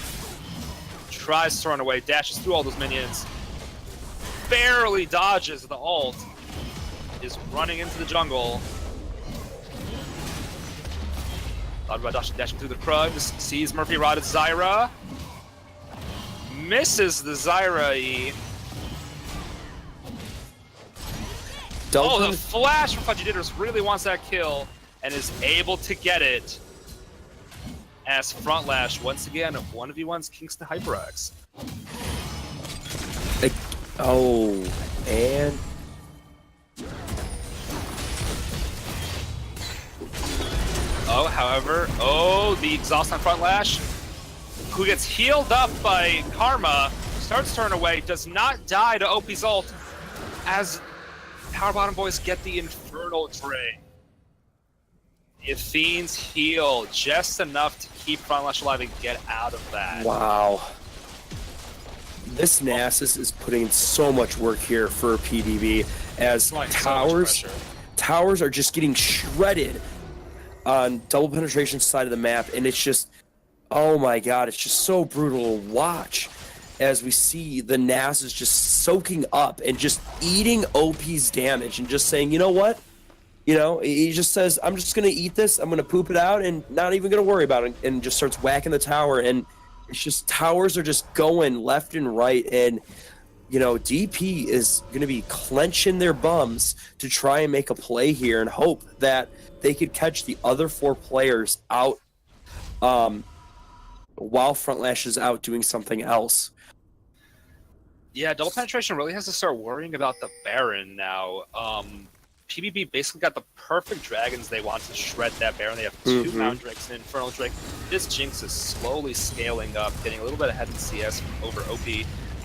G: Tries to run away, dashes through all those minions. Barely dodges the ult. Is running into the jungle. Thought about dashing through the Krugs. Sees Murphy rotted Zyra. Misses the Zyra E. Oh, the flash from Fudgy Ditters really wants that kill and is able to get it. As Front Lash once again 1v1's Kingston HyperX.
J: Oh, and
G: however, the exhaust on Front Lash, who gets healed up by Karma, starts to turn away, does not die to OP's ult, as Power Bottom Boys get the Infernal Drain. The Athenes heal just enough to keep Front Lash alive and get out of that.
J: Wow. This Nasus is putting in so much work here for PBB, as towers are just getting shredded on double penetration side of the map, and it's just, oh my god, it's just so brutal to watch as we see the Nasus just soaking up and just eating OP's damage and just saying, you know what? You know, he just says, I'm just going to eat this, I'm going to poop it out, and not even going to worry about it, and just starts whacking the tower, and it's just, towers are just going left and right, and, you know, DP is going to be clenching their bums to try and make a play here and hope that they could catch the other 4 players out while Front Lash is out doing something else.
G: Yeah, double penetration really has to start worrying about the Baron now. PBB basically got the perfect dragons they want to shred that Baron. They have 2 Mound Drakes and Infernal Drake. This Jinx is slowly scaling up, getting a little bit ahead in CS over OP,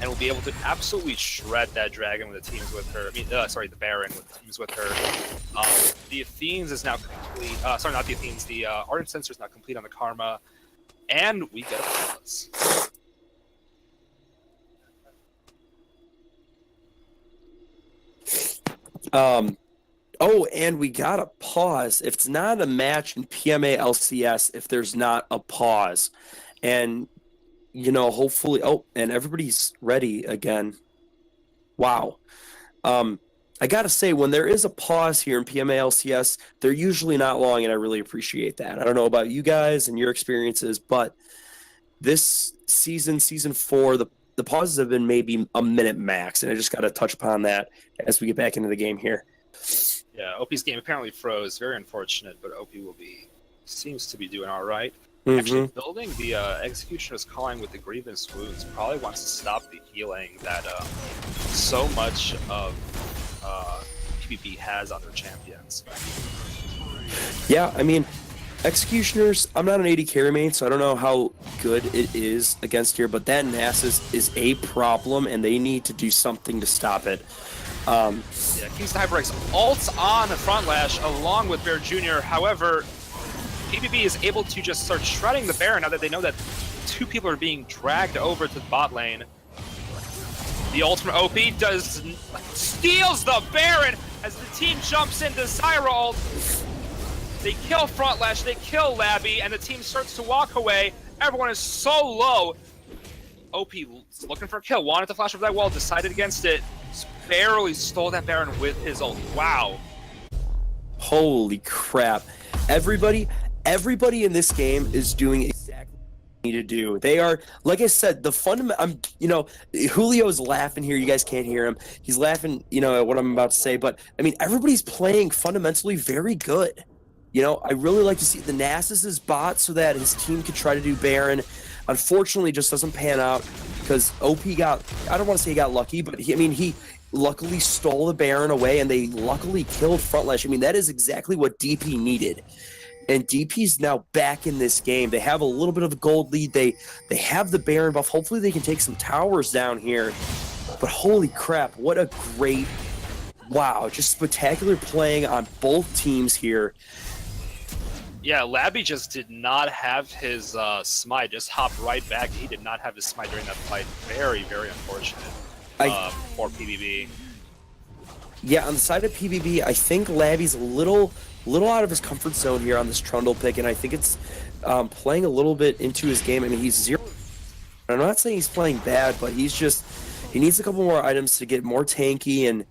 G: and will be able to absolutely shred that dragon with the teams with her. The Baron with the teams with her. The Athenes is now complete. Sorry, not the Athenes. The Ardent Sensor is now complete on the Karma, and we get a pause.
J: Oh, and we got a pause. If it's not a match in PMA LCS, if there's not a pause. And, you know, hopefully, and everybody's ready again. Wow. I gotta say, when there is a pause here in PMA LCS, they're usually not long, and I really appreciate that. I don't know about you guys and your experiences, but this season, Season 4, the pauses have been maybe a minute max, and I just gotta touch upon that as we get back into the game here.
G: Yeah, OP's game apparently froze. Very unfortunate, but OP seems to be doing all right. Actually, building the Executioner's Calling with the Grievous Wounds probably wants to stop the healing that so much of PBB has on their champions.
J: Yeah, I mean, Executioners, I'm not an AD carry main, so I don't know how good it is against here, but that Nasus is a problem, and they need to do something to stop it.
G: Yeah, Kingston HyperX ults on Front Lash along with Bear Jr. However, PBB is able to just start shredding the Baron now that they know that 2 people are being dragged over to the bot lane. The ultimate OP steals the Baron, as the team jumps into Zyra ult. They kill Frontlash, they kill Labby, and the team starts to walk away. Everyone is so low. OP looking for a kill, wanted to flash over that wall, decided against it. Barely stole that Baron with his ult. Wow.
J: Holy crap. Everybody in this game is doing exactly what they need to do. They are, like I said, the fundamental, Julio's laughing here. You guys can't hear him. He's laughing, at what I'm about to say. But, I mean, everybody's playing fundamentally very good. I really like to see the Nasus' bot so that his team could try to do Baron. Unfortunately, it just doesn't pan out because OP got, I don't want to say he got lucky, but he luckily stole the Baron away and they luckily killed Frontlash. I mean, that is exactly what DP needed. And DP's now back in this game. They have a little bit of a gold lead. They have the Baron buff. Hopefully they can take some towers down here. But holy crap, what a great, wow, just spectacular playing on both teams here.
G: Yeah, Labby just did not have his smite, just hopped right back. He did not have his smite during that fight. Very, very unfortunate for PBB.
J: Yeah, on the side of PBB, I think Labby's a little out of his comfort zone here on this Trundle pick, and I think it's playing a little bit into his game. I mean, he's 0. I'm not saying he's playing bad, but he needs a couple more items to get more tanky and,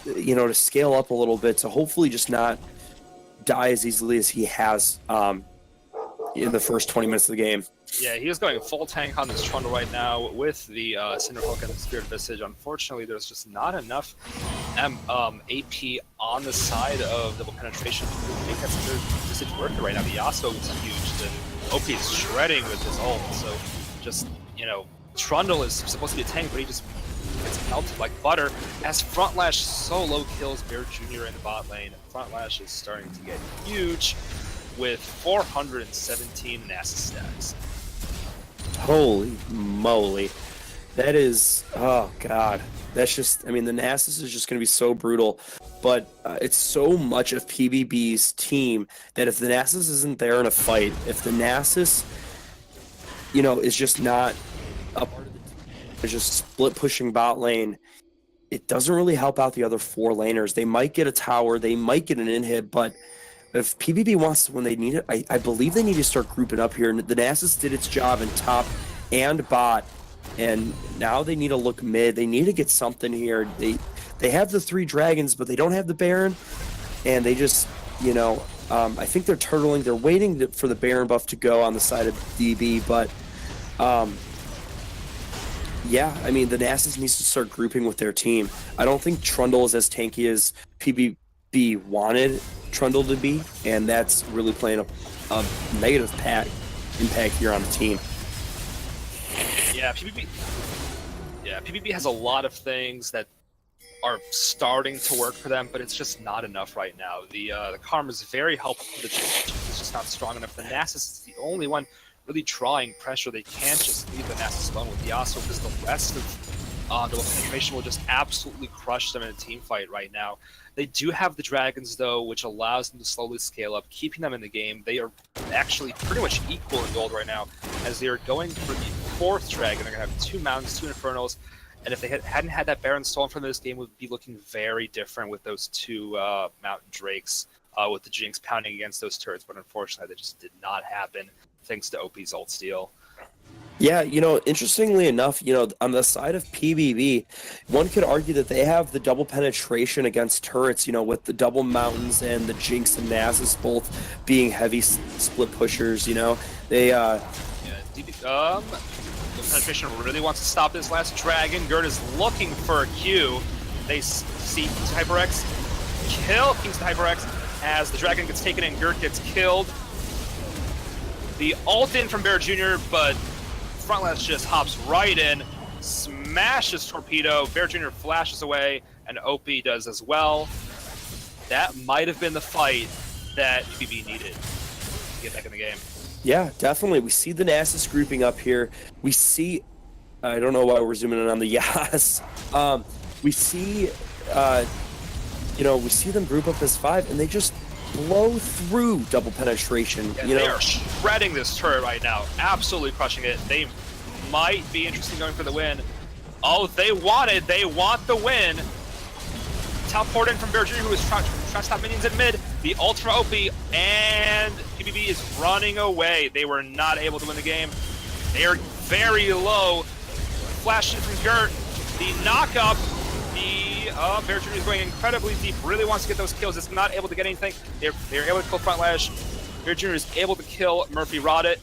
J: to scale up a little bit to hopefully just not die as easily as he has in the first 20 minutes of the game.
G: Yeah, he is going full tank on this Trundle right now with the Cinderhook and the Spirit Visage. Unfortunately, there's just not enough AP on the side of double penetration to make that Spirit Visage work right now. The Yasuo is huge. The OP is shredding with his ult, so just, Trundle is supposed to be a tank, but he just gets melted like butter as Frontlash solo kills Bear Jr. in the bot lane. Frontlash is starting to get huge with 417 Nasus stacks.
J: Holy moly. That is, oh god. That's just, the Nasus is just going to be so brutal. But it's so much of PBB's team that if the Nasus isn't there in a fight, if the Nasus, is just not a part of the team, it's just split pushing bot lane, it doesn't really help out the other 4 laners. They might get a tower, they might get an inhib, but if PBB wants to, when they need it, I believe they need to start grouping up here. And the Nasus did its job in top and bot, and now they need to look mid. They need to get something here. They have the 3 dragons, but they don't have the Baron, and they just, I think they're turtling. They're waiting for the Baron buff to go on the side of DB, but yeah, the Nasus needs to start grouping with their team. I don't think Trundle is as tanky as PBB wanted Trundle to be, and that's really playing a negative impact here on the team.
G: Yeah, PBB has a lot of things that are starting to work for them, but it's just not enough right now. The Karma is very helpful. The Jinx is just not strong enough. The Nasus is the only one really drawing pressure. They can't just leave the Nasus alone with Yasuo because the rest of the penetration will just absolutely crush them in a team fight right now. They do have the dragons, though, which allows them to slowly scale up, keeping them in the game. They are actually pretty much equal in gold right now, as they are going for the 4th dragon. They're going to have 2 mountains, 2 infernals, and if they hadn't had that Baron stolen from this game, it would be looking very different with those 2 mountain drakes, with the Jinx pounding against those turrets, but unfortunately, that just did not happen, thanks to OP's ult steal.
J: Yeah, interestingly enough, on the side of PBB, one could argue that they have the double penetration against turrets, with the double mountains and the Jinx and Nasus both being heavy split pushers, They,
G: Yeah, the penetration really wants to stop this last dragon. Gerd is looking for a Q. They see King's HyperX kill King's HyperX as the dragon gets taken and Gerd gets killed. The ult in from Bear Jr., but Frontlash just hops right in, smashes Torpedo, Bear Jr. flashes away, and OP does as well. That might have been the fight that PBB needed to get back in the game.
J: Yeah, definitely. We see the Nasus grouping up here. We see, I don't know why we're zooming in on the Yas. We see, we see them group up as 5, and they just blow through double penetration.
G: Yeah, they are shredding this turret right now, absolutely crushing it. They might be interested in going for the win. Oh, they want the win. teleport in from Bear Jr., who is trying to stop minions in mid. The ult from OP, and PBB is running away. They were not able to win the game. They are very low. Flash in from Gert. The knock-up. The Bear Jr. is going incredibly deep. Really wants to get those kills. It's not able to get anything. They're able to kill Front Lash. Bear Jr. is able to kill Murphy Roddit.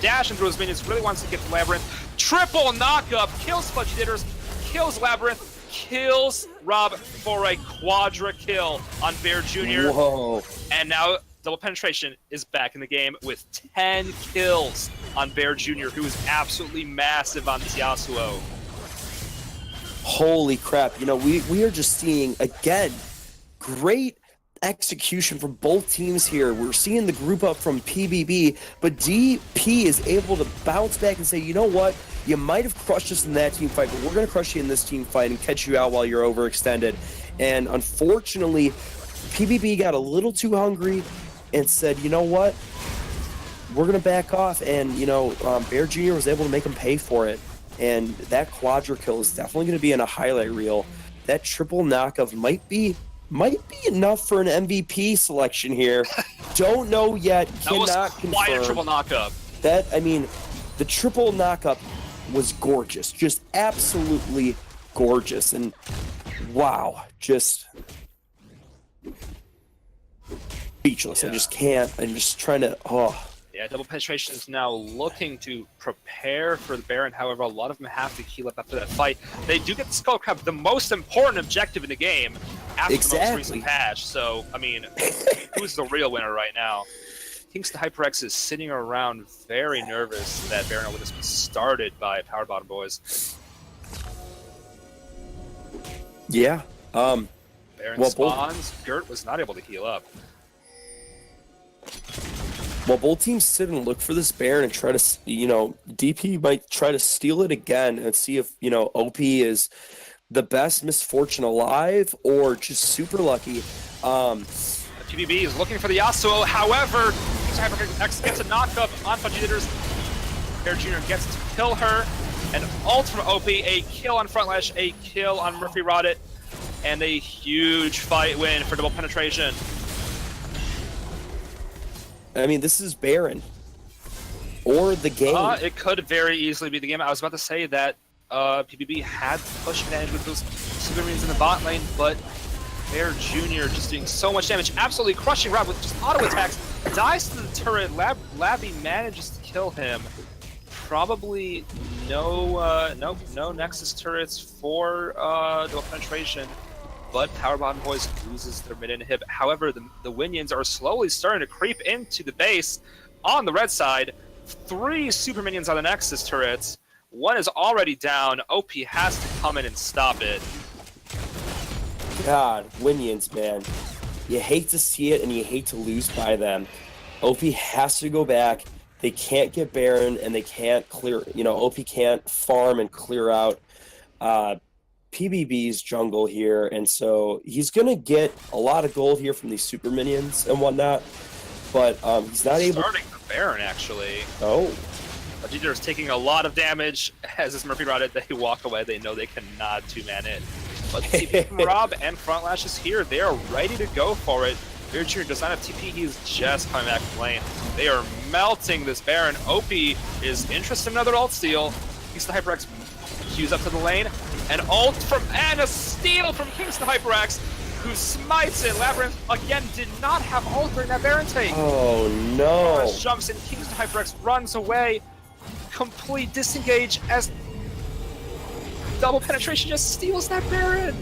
G: Dash into his minions. Really wants to get the Labyrinth. Triple knock-up. Kills Fudgy Ditters. Kills Labyrinth. Kills Rob for a quadra kill on Bear Jr.
J: Whoa.
G: And now Double Penetration is back in the game with 10 kills on Bear Jr., who is absolutely massive on this Yasuo.
J: Holy crap. You know, we are just seeing, again, great execution from both teams here. We're seeing the group up from PBB, but DP is able to bounce back and say, you know what? You might have crushed us in that team fight, but we're going to crush you in this team fight and catch you out while you're overextended. And unfortunately, PBB got a little too hungry and said, you know what? We're going to back off. And, you know, Bear Jr. was able to make him pay for it. And that quadra kill is definitely going to be in a highlight reel. That triple knockoff might be enough for an MVP selection here. Don't know yet. Cannot confirm.
G: That was quite a triple knockup.
J: That, I mean, the triple knockup was gorgeous, just absolutely gorgeous, and wow, just speechless.
G: Yeah.
J: I just can't. I'm just trying to.
G: Yeah, Double Penetration is now looking to prepare for the Baron. However, a lot of them have to heal up after that fight. They do get the Skull Crab, the most important objective in the game after the most recent patch. So, I mean, who's the real winner right now? Kingston HyperX is sitting around very nervous that Baron will just be started by Power Bottom Boys.
J: Yeah.
G: Baron spawns. Gert was not able to heal up.
J: Well, both teams sit and look for this Baron and try to, you know, DP might try to steal it again and see if, you know, OP is the best misfortune alive or just super lucky.
G: PBB is looking for the Yasuo. However, HyperX gets a knockup on Fudgy Ditters. Bear Jr. gets to kill her. An ult from OP, a kill on Front Lash, a kill on Murphy Roddit, and a huge fight win for Double Penetration.
J: I mean, this is Baron. Or the game.
G: It could very easily be the game. I was about to say that PBB had push advantage with those super minions in the bot lane, but Bear Jr. just doing so much damage, absolutely crushing Rob with just auto attacks, dies to the turret. Labby manages to kill him. Probably no Nexus turrets for Double Penetration, but Power Bottom Boys loses their mid inhib. However, the Winions are slowly starting to creep into the base on the red side. 3 super minions on the Nexus turrets. 1 is already down. OP has to come in and stop it.
J: God, Winions, man. You hate to see it and you hate to lose by them. OP has to go back. They can't get Baron and they can't clear, you know, OP can't farm and clear out PBB's jungle here. And so he's going to get a lot of gold here from these super minions and whatnot. But he's not able.
G: Starting the Baron, actually.
J: Oh.
G: Vegeta is taking a lot of damage as this Murphy Roddit. They walk away. They know they cannot 2-man it. But TP from Rob and Front Lash is here. They are ready to go for it. Bear Jr. does not have TP. He is just coming back from lane. They are melting this Baron. OP is interested in another ult steal. Kingston HyperX queues up to the lane. An ult and a steal from Kingston HyperX, who smites it. Labyrinth, again, did not have ult during that Baron take.
J: Oh, no.
G: Forrest jumps in. Kingston HyperX runs away. Complete disengage as Double Penetration just steals that Baron.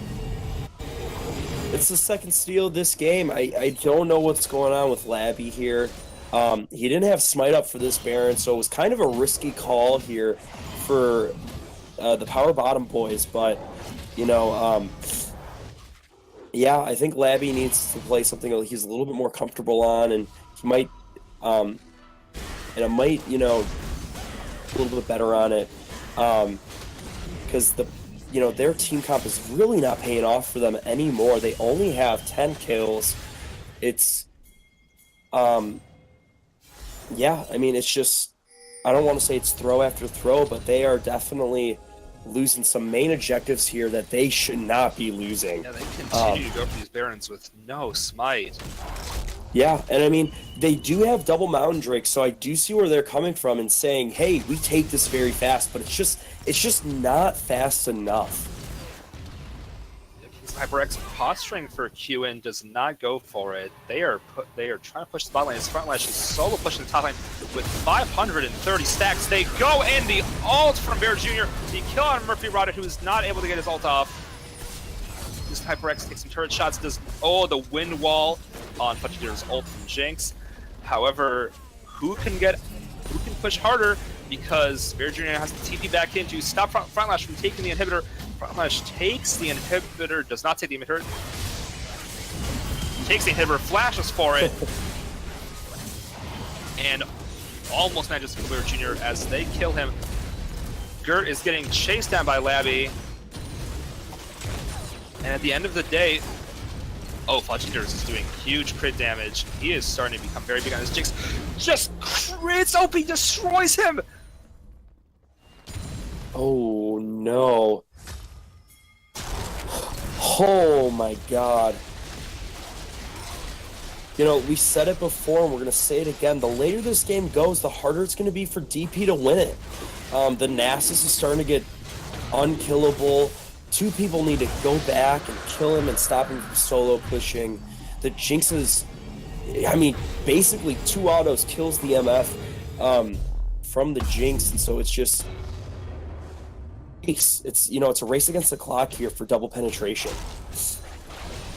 J: It's the second steal of this game. I don't know what's going on with Labby here. He didn't have smite up for this Baron, so it was kind of a risky call here for the Power Bottom Boys. But, you know, yeah, I think Labby needs to play something that he's a little bit more comfortable on, and he might, and it might, you know, a little bit better on it, because you know, their team comp is really not paying off for them anymore. They only have 10 kills. It's, yeah, I mean, it's just, I don't want to say it's throw after throw, but they are definitely losing some main objectives here that they should not be losing.
G: Yeah, they continue to go for these Barons with no smite.
J: Yeah, and I mean, they do have double Mountain Drake, so I do see where they're coming from and saying, hey, we take this very fast, but it's just not fast enough.
G: HyperX posturing for QN does not go for it. They are trying to push the bot lane. His front line is solo pushing the top lane with 530 stacks. They go in the ult from Bear Jr. The kill on Murphy Rodder, who is not able to get his ult off. This HyperX takes some turret shots. Does the wind wall on Fudge's ult from Jinx. However, who can push harder? Because Bear Jr. has to TP back in to stop Frontlash from taking the inhibitor. Frontlash takes the inhibitor, does not take the inhibitor. Takes the inhibitor, flashes for it, and almost manages to clear Jr. as they kill him. Gert is getting chased down by Labby. And at the end of the day, Fudgeators is doing huge crit damage. He is starting to become very big on his Jinx. Just crits! OP destroys him!
J: Oh no. Oh my god. You know, we said it before and we're going to say it again. The later this game goes, the harder it's going to be for DP to win it. The Nasus is starting to get unkillable. Two people need to go back and kill him and stop him from solo pushing. The Jinx is, I mean, basically 2 autos kills the MF from the Jinx, and so it's just, it's you know, it's a race against the clock here for double penetration.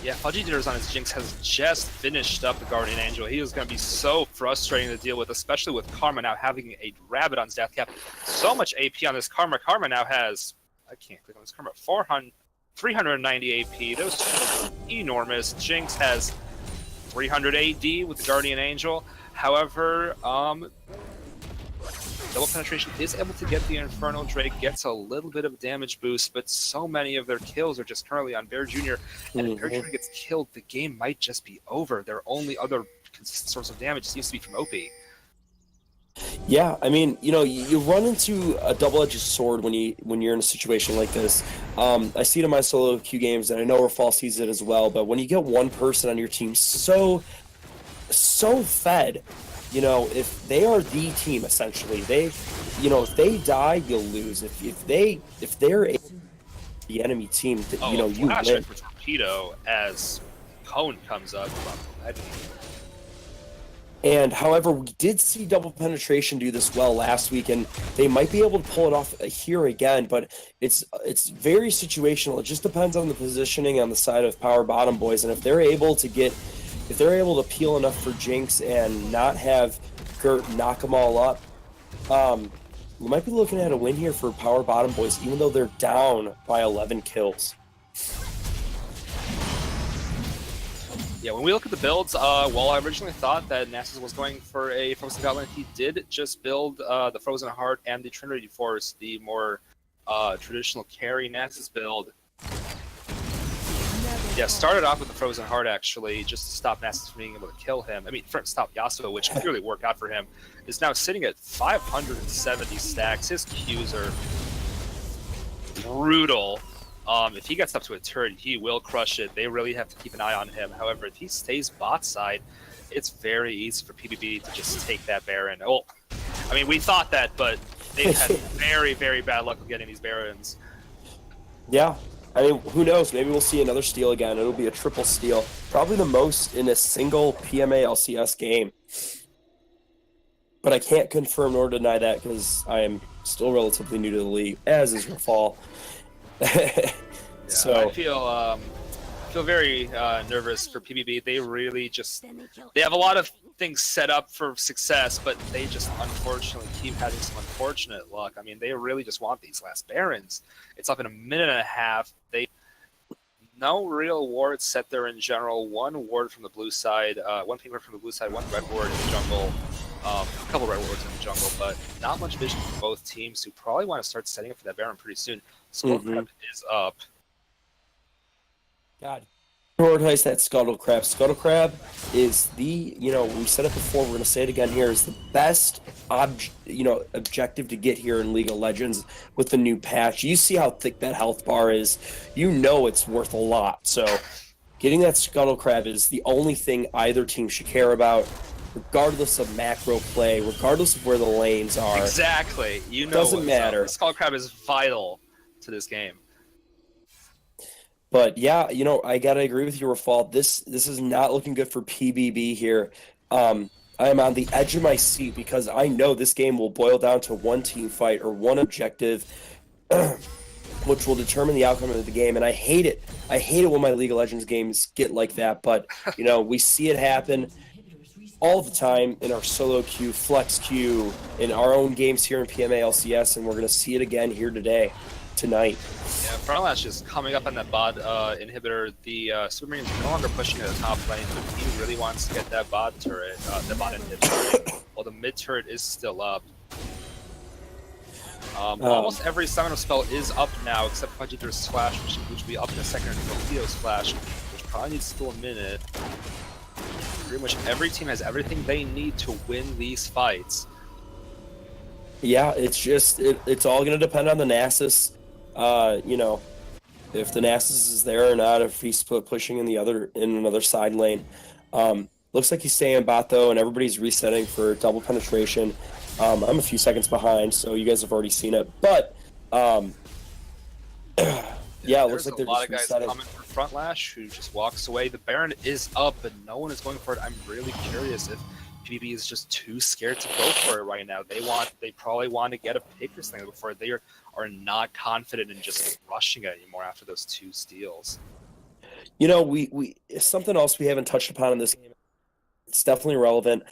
G: Yeah, Fudgeators on his Jinx has just finished up the Guardian Angel. He is going to be so frustrating to deal with, especially with Karma now having a rabbit on his death cap. So much AP on this Karma. Karma now has, I can't click on this Karma, 390 AP. Those are enormous. Jinx has 300 AD with the Guardian Angel. However, double penetration is able to get the Infernal Drake, gets a little bit of a damage boost, but so many of their kills are just currently on Bear Jr. And if Bear Jr. gets killed, the game might just be over. Their only other consistent source of damage seems to be from OP.
J: Yeah, I mean, you know, you run into a double-edged sword when you're in a situation like this. I see it in my solo queue games, and I know Rafal sees it as well. But when you get one person on your team so fed, you know, if they are the team essentially, you know, if they die, you'll lose. If they're the enemy team, you know, you win.
G: For Torpedo as Cone comes up from Legend.
J: And however, we did see double penetration do this well last week, and they might be able to pull it off here again. But it's very situational. It just depends on the positioning on the side of Power Bottom Boys, and if they're able to peel enough for Jinx and not have Gert knock them all up, we might be looking at a win here for Power Bottom Boys, even though they're down by 11 kills.
G: Yeah, when we look at the builds, while I originally thought that Nasus was going for a Frozen Gauntlet, he did just build the Frozen Heart and the Trinity Force, the more traditional carry Nasus build. Yeah, started off with the Frozen Heart, actually, just to stop Nasus from being able to kill him. I mean, to stop Yasuo, which clearly worked out for him. Is now sitting at 570 stacks. His Qs are brutal. If he gets up to a turret, he will crush it. They really have to keep an eye on him. However, if he stays bot side, it's very easy for PBB to just take that Baron. Well, I mean, we thought that, but they've had very, very bad luck with getting these Barons.
J: Yeah. I mean, who knows? Maybe we'll see another steal again. It'll be a triple steal. Probably the most in a single PMA LCS game. But I can't confirm nor deny that because I am still relatively new to the league, as is Rafal. So
G: I feel very nervous for PBB. They really they have a lot of things set up for success, but they just unfortunately keep having some unfortunate luck. I mean, they really just want these last Barons. It's up in a minute and a half. No real wards set there in general. One ward from the blue side, one pink ward from the blue side, one red ward in the jungle. A couple red wards in the jungle, but not much vision from both teams who probably want to start setting up for that Baron pretty soon. Smoke is up.
J: God, prioritize that Scuttle Crab. Scuttle Crab is the, we said it before, we're going to say it again here, is the best objective to get here in League of Legends with the new patch. You see how thick that health bar is. You know it's worth a lot. So getting that Scuttle Crab is the only thing either team should care about, regardless of macro play, regardless of where the lanes are.
G: Exactly.
J: Doesn't matter.
G: The Scuttle Crab is vital to this game.
J: But yeah, I gotta agree with you, Rafal. This is not looking good for PBB here. I am on the edge of my seat because I know this game will boil down to one team fight or one objective, which will determine the outcome of the game. And I hate it. I hate it when my League of Legends games get like that. But we see it happen all the time in our solo queue, flex queue, in our own games here in PMA LCS, and we're gonna see it again here tonight.
G: Yeah, Frontlash is coming up on that bot inhibitor. The Super Minions are no longer pushing to the top lane, but he really wants to get that bot turret, the bot inhibitor, while the mid turret is still up. Almost every summoner spell is up now, except Vegetator's Splash, which will be up in a second, and Torpedo's Splash, which probably needs still a minute. Pretty much every team has everything they need to win these fights.
J: Yeah, it's just it's all going to depend on the Nasus. If the Nasus is there or not, if he's pushing in another side lane. Looks like he's staying bot though, and everybody's resetting for double penetration. I'm a few seconds behind, so you guys have already seen it. But yeah, it looks like they're
G: a lot
J: just
G: of guys
J: resetting.
G: coming for Frontlash who just walks away. The Baron is up, and no one is going for it. I'm really curious if PBB is just too scared to go for it right now. They probably want to get a pick or something before they are not confident in just rushing it anymore after those 2 steals.
J: We something else we haven't touched upon in this game. It's definitely relevant.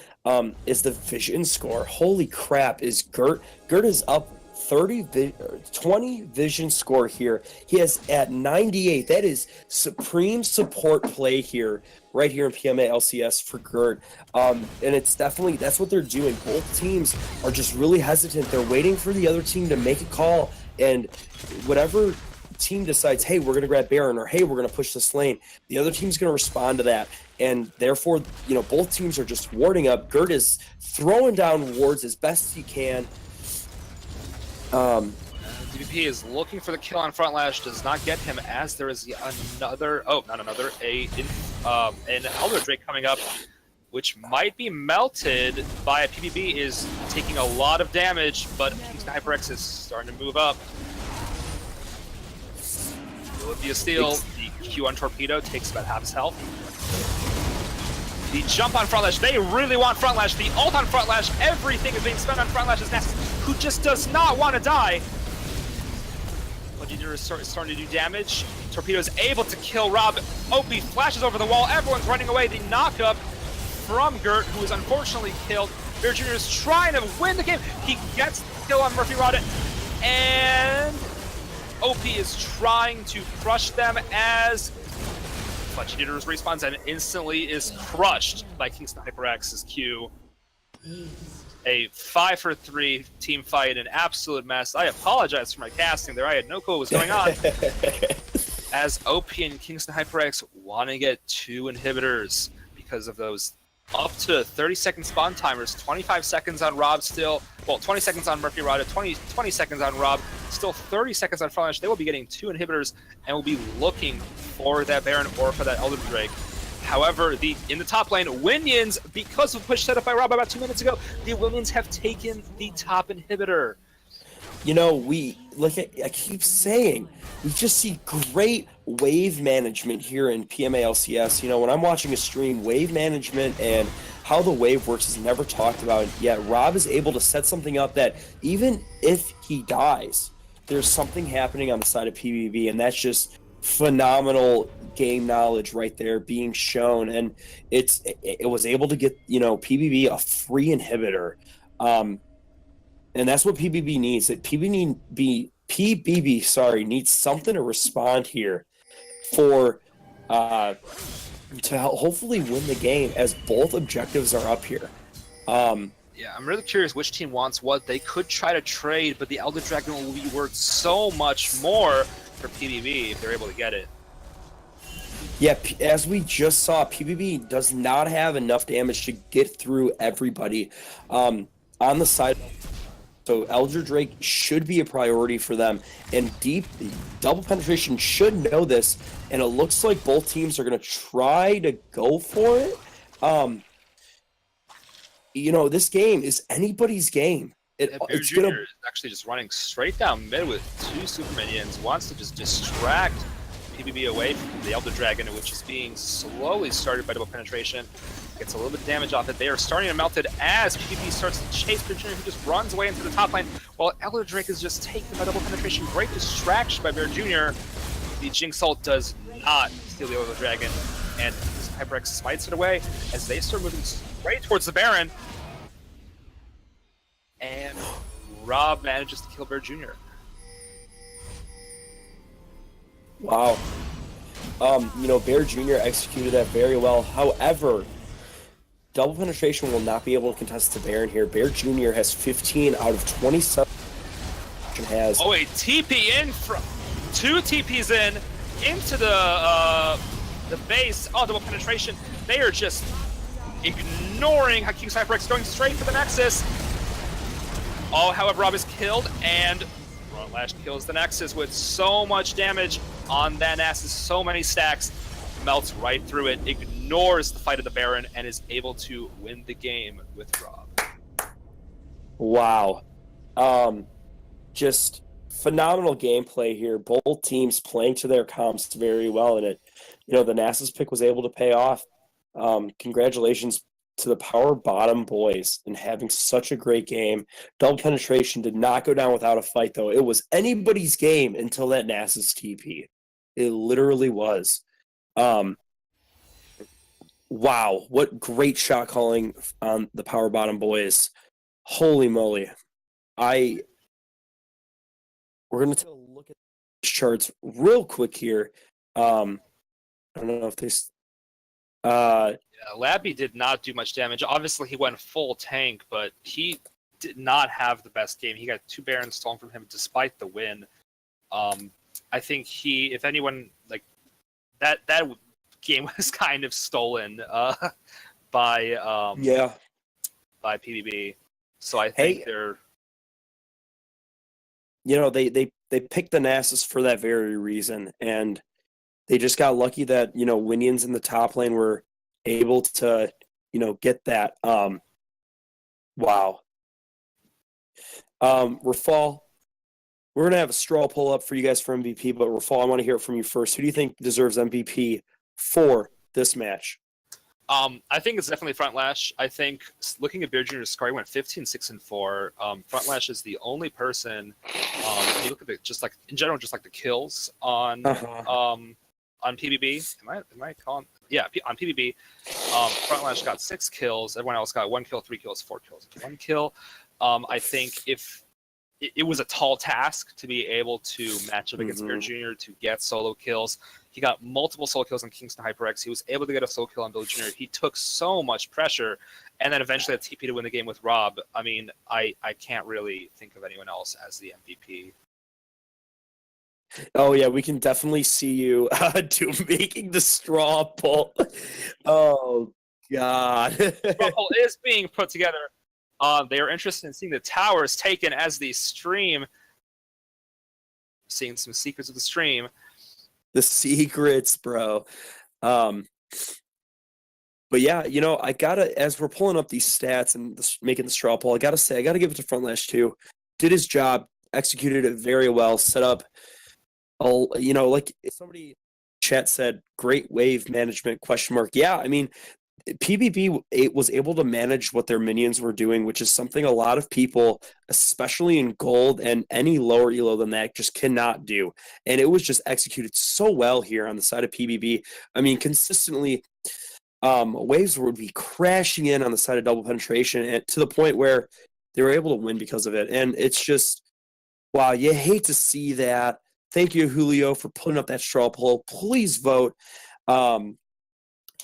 J: Is the vision score? Holy crap! Is Gert is up 20 vision score here. He has at 98. That is supreme support play here, right here in PMA LCS for Gert. And it's definitely, that's what they're doing. Both teams are just really hesitant. They're waiting for the other team to make a call, and whatever team decides, hey, we're going to grab Baron, or hey, we're going to push this lane, the other team's going to respond to that. And therefore, both teams are just warding up. Gert is throwing down wards as best as he can.
G: DVP is looking for the kill on Frontlash, does not get him, as there is an Elder Drake coming up, which might be melted by a PBB, is taking a lot of damage, but Kingston HyperX is starting to move up. Will it be a steal? The Q on Torpedo takes about half his health. The jump on Frontlash, they really want Frontlash. The ult on Frontlash, everything is being spent on Frontlash's Nest, who just does not want to die. Vegetator is starting to do damage. Torpedo is able to kill Rob. OP flashes over the wall, everyone's running away. The knockup from Gert, who is unfortunately killed. Bear Jr. is trying to win the game. He gets the kill on Murphy Rod, and OP is trying to crush them as Vegetator respawns and instantly is crushed by Kingston HyperX's Q. A 5-for-3 team fight, an absolute mess. I apologize for my casting there. I had no clue what was going on. As OP and Kingston HyperX want to get 2 inhibitors because of those up to 30-second spawn timers, 25 seconds on Rob still, well, 20 seconds on Murphy Rod, 20 seconds on Rob, still 30 seconds on Frontlash. They will be getting 2 inhibitors and will be looking for that Baron or for that Elder Drake. However, in the top lane, Winions, because of a push set up by Rob about 2 minutes ago, the Winions have taken the top inhibitor.
J: I keep saying, we just see great wave management here in PMA LCS. When I'm watching a stream, wave management and how the wave works is never talked about, yet Rob is able to set something up that even if he dies, there's something happening on the side of PBB, and that's just phenomenal game knowledge right there being shown. And it was able to get PBB a free inhibitor, and that's what PBB needs. PBB needs something to respond here for to hopefully win the game, as both objectives are up here.
G: Yeah, I'm really curious which team wants what. They could try to trade, but the Elder Dragon will be worth so much more for PBB if they're able to get it.
J: Yeah, as we just saw, PBB does not have enough damage to get through everybody. On the side, so Elder Drake should be a priority for them, and deep double penetration should know this, and it looks like both teams are going to try to go for it. This game is anybody's game.
G: Bear
J: It's
G: Jr.
J: gonna
G: is actually just running straight down mid with 2 super minions, wants to just distract PBB away from the Elder Dragon, which is being slowly started by double penetration. Gets a little bit of damage off it. They are starting to melt it as PBB starts to chase Bear Jr., who just runs away into the top lane, while Elder Drake is just taken by double penetration. Great distraction by Bear Jr. The Jinx ult does not steal the Elder Dragon, and HyperX smites it away as they start moving straight towards the Baron. And Rob manages to kill Bear Jr.
J: Wow. Bear Jr. executed that very well. However, double penetration will not be able to contest the Baron here. Bear Jr. has 15 out of 27. Has
G: a TP in from 2 TPs into the base. Oh, double penetration. They are just ignoring King's HyperX, going straight for the Nexus. Oh, however, Rob is killed, and Frontlash kills the Nexus with so much damage on that Nasus, so many stacks, melts right through it, ignores the fight of the Baron, and is able to win the game with Rob.
J: Wow. Just phenomenal gameplay here. Both teams playing to their comps very well in it. The Nasus pick was able to pay off. Congratulations to the Power Bottom boys in having such a great game. Double penetration did not go down without a fight, though. It was anybody's game until that Nasus TP. It literally was. Wow, what great shot calling on the Power Bottom boys. Holy moly. We're going to take a look at the charts real quick here. I don't know if they...
G: Labby did not do much damage. Obviously, he went full tank, but he did not have the best game. He got 2 Barons stolen from him despite the win. I think if anyone, that game was kind of stolen by PBB. So I think they're...
J: They picked the Nasus for that very reason, and they just got lucky that, Winions in the top lane were able to, get that. Wow. Rafal, we're going to have a straw poll up for you guys for MVP, but Rafal, I want to hear it from you first. Who do you think deserves MVP for this match?
G: I think it's definitely Frontlash. I think looking at Bear Jr.'s score, he went 15-6-4. Frontlash is the only person. You look at it, just in general, just the kills on PBB. Am I calling? Yeah, on PBB. Frontlash got 6 kills. Everyone else got 1 kill, 3 kills, 4 kills, 1 kill. I think if it was a tall task to be able to match up against Bear Jr. to get solo kills. He got multiple solo kills on Kingston HyperX. He was able to get a solo kill on Bill Jr. He took so much pressure, and then eventually had TP to win the game with Rob. I mean, I can't really think of anyone else as the MVP.
J: Oh yeah, we can definitely see you making the straw poll. Oh God,
G: straw poll is being put together. They are interested in seeing the towers taken as the stream. Seeing some secrets of the stream.
J: The secrets, bro. But yeah, I gotta, as we're pulling up these stats and making the straw poll, I gotta say, I gotta give it to Frontlash too. Did his job, executed it very well, set up. Like somebody chat said, great wave management ? Yeah, I mean, PBB was able to manage what their minions were doing, which is something a lot of people, especially in gold and any lower elo than that, just cannot do. And it was just executed so well here on the side of PBB. I mean, consistently, waves would be crashing in on the side of double penetration, and to the point where they were able to win because of it. And it's just, wow, you hate to see that. Thank you, Julio, for putting up that straw poll. Please vote.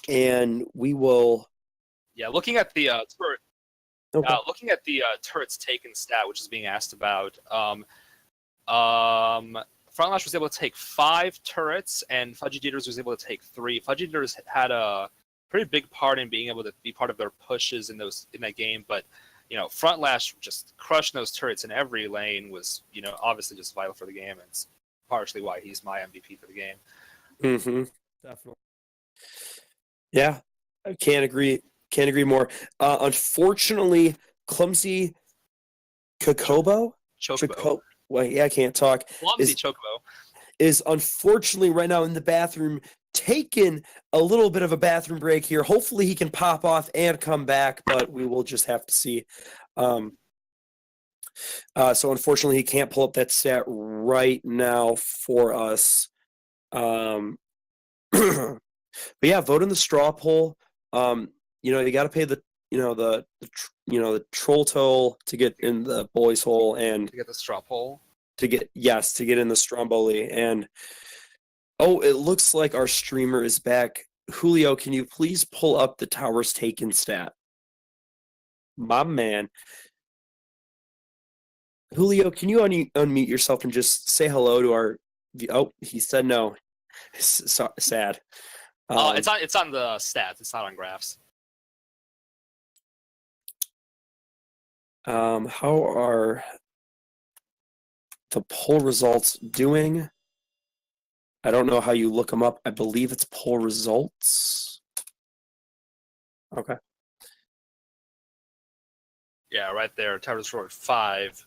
J: And we will.
G: Yeah, looking at the turret. Okay. Looking at the turrets taken stat, which is being asked about. Frontlash was able to take 5 turrets, and Fudgy Dieters was able to take 3. Fudgy Dieters had a pretty big part in being able to be part of their pushes in that game, but Frontlash just crushing those turrets in every lane was obviously just vital for the game, and it's partially why he's my MVP for the game.
J: Mm-hmm. Definitely. Yeah, I can't agree more. Unfortunately, Clumsy Chocobo? Well, yeah, I can't talk.
G: Clumsy Chocobo
J: is unfortunately right now in the bathroom, taking a little bit of a bathroom break here. Hopefully he can pop off and come back, but we will just have to see. So unfortunately he can't pull up that stat right now for us. But yeah, vote in the straw poll. You got to pay the troll toll to get in the boys hole and
G: to get the straw poll.
J: To get in the Stromboli. And it looks like our streamer is back. Julio, can you please pull up the towers taken stat? My man. Julio, can you unmute yourself and just say hello to our... he said no. Sad.
G: It's on the stats. It's not on graphs.
J: How are the poll results doing? I don't know how you look them up. I believe it's poll results. Okay.
G: Yeah, right there. Towers scored 5.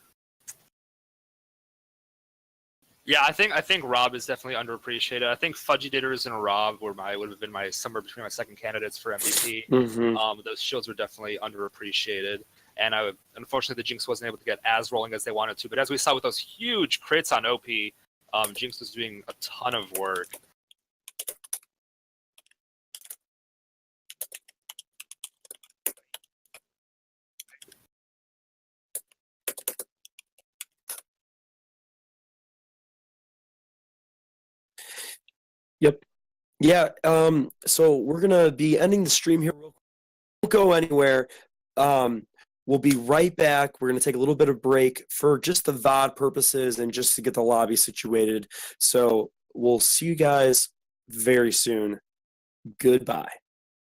G: Yeah, I think Rob is definitely underappreciated. I think Fudgy Ditters and Rob would have been somewhere between my second candidates for MVP.
J: Mm-hmm.
G: Those shields were definitely underappreciated, and unfortunately the Jinx wasn't able to get as rolling as they wanted to. But as we saw with those huge crits on OP, Jinx was doing a ton of work.
J: Yep. Yeah. So we're gonna be ending the stream here. Don't go anywhere. We'll be right back. We're gonna take a little bit of break for just the VOD purposes and just to get the lobby situated. So we'll see you guys very soon. Goodbye.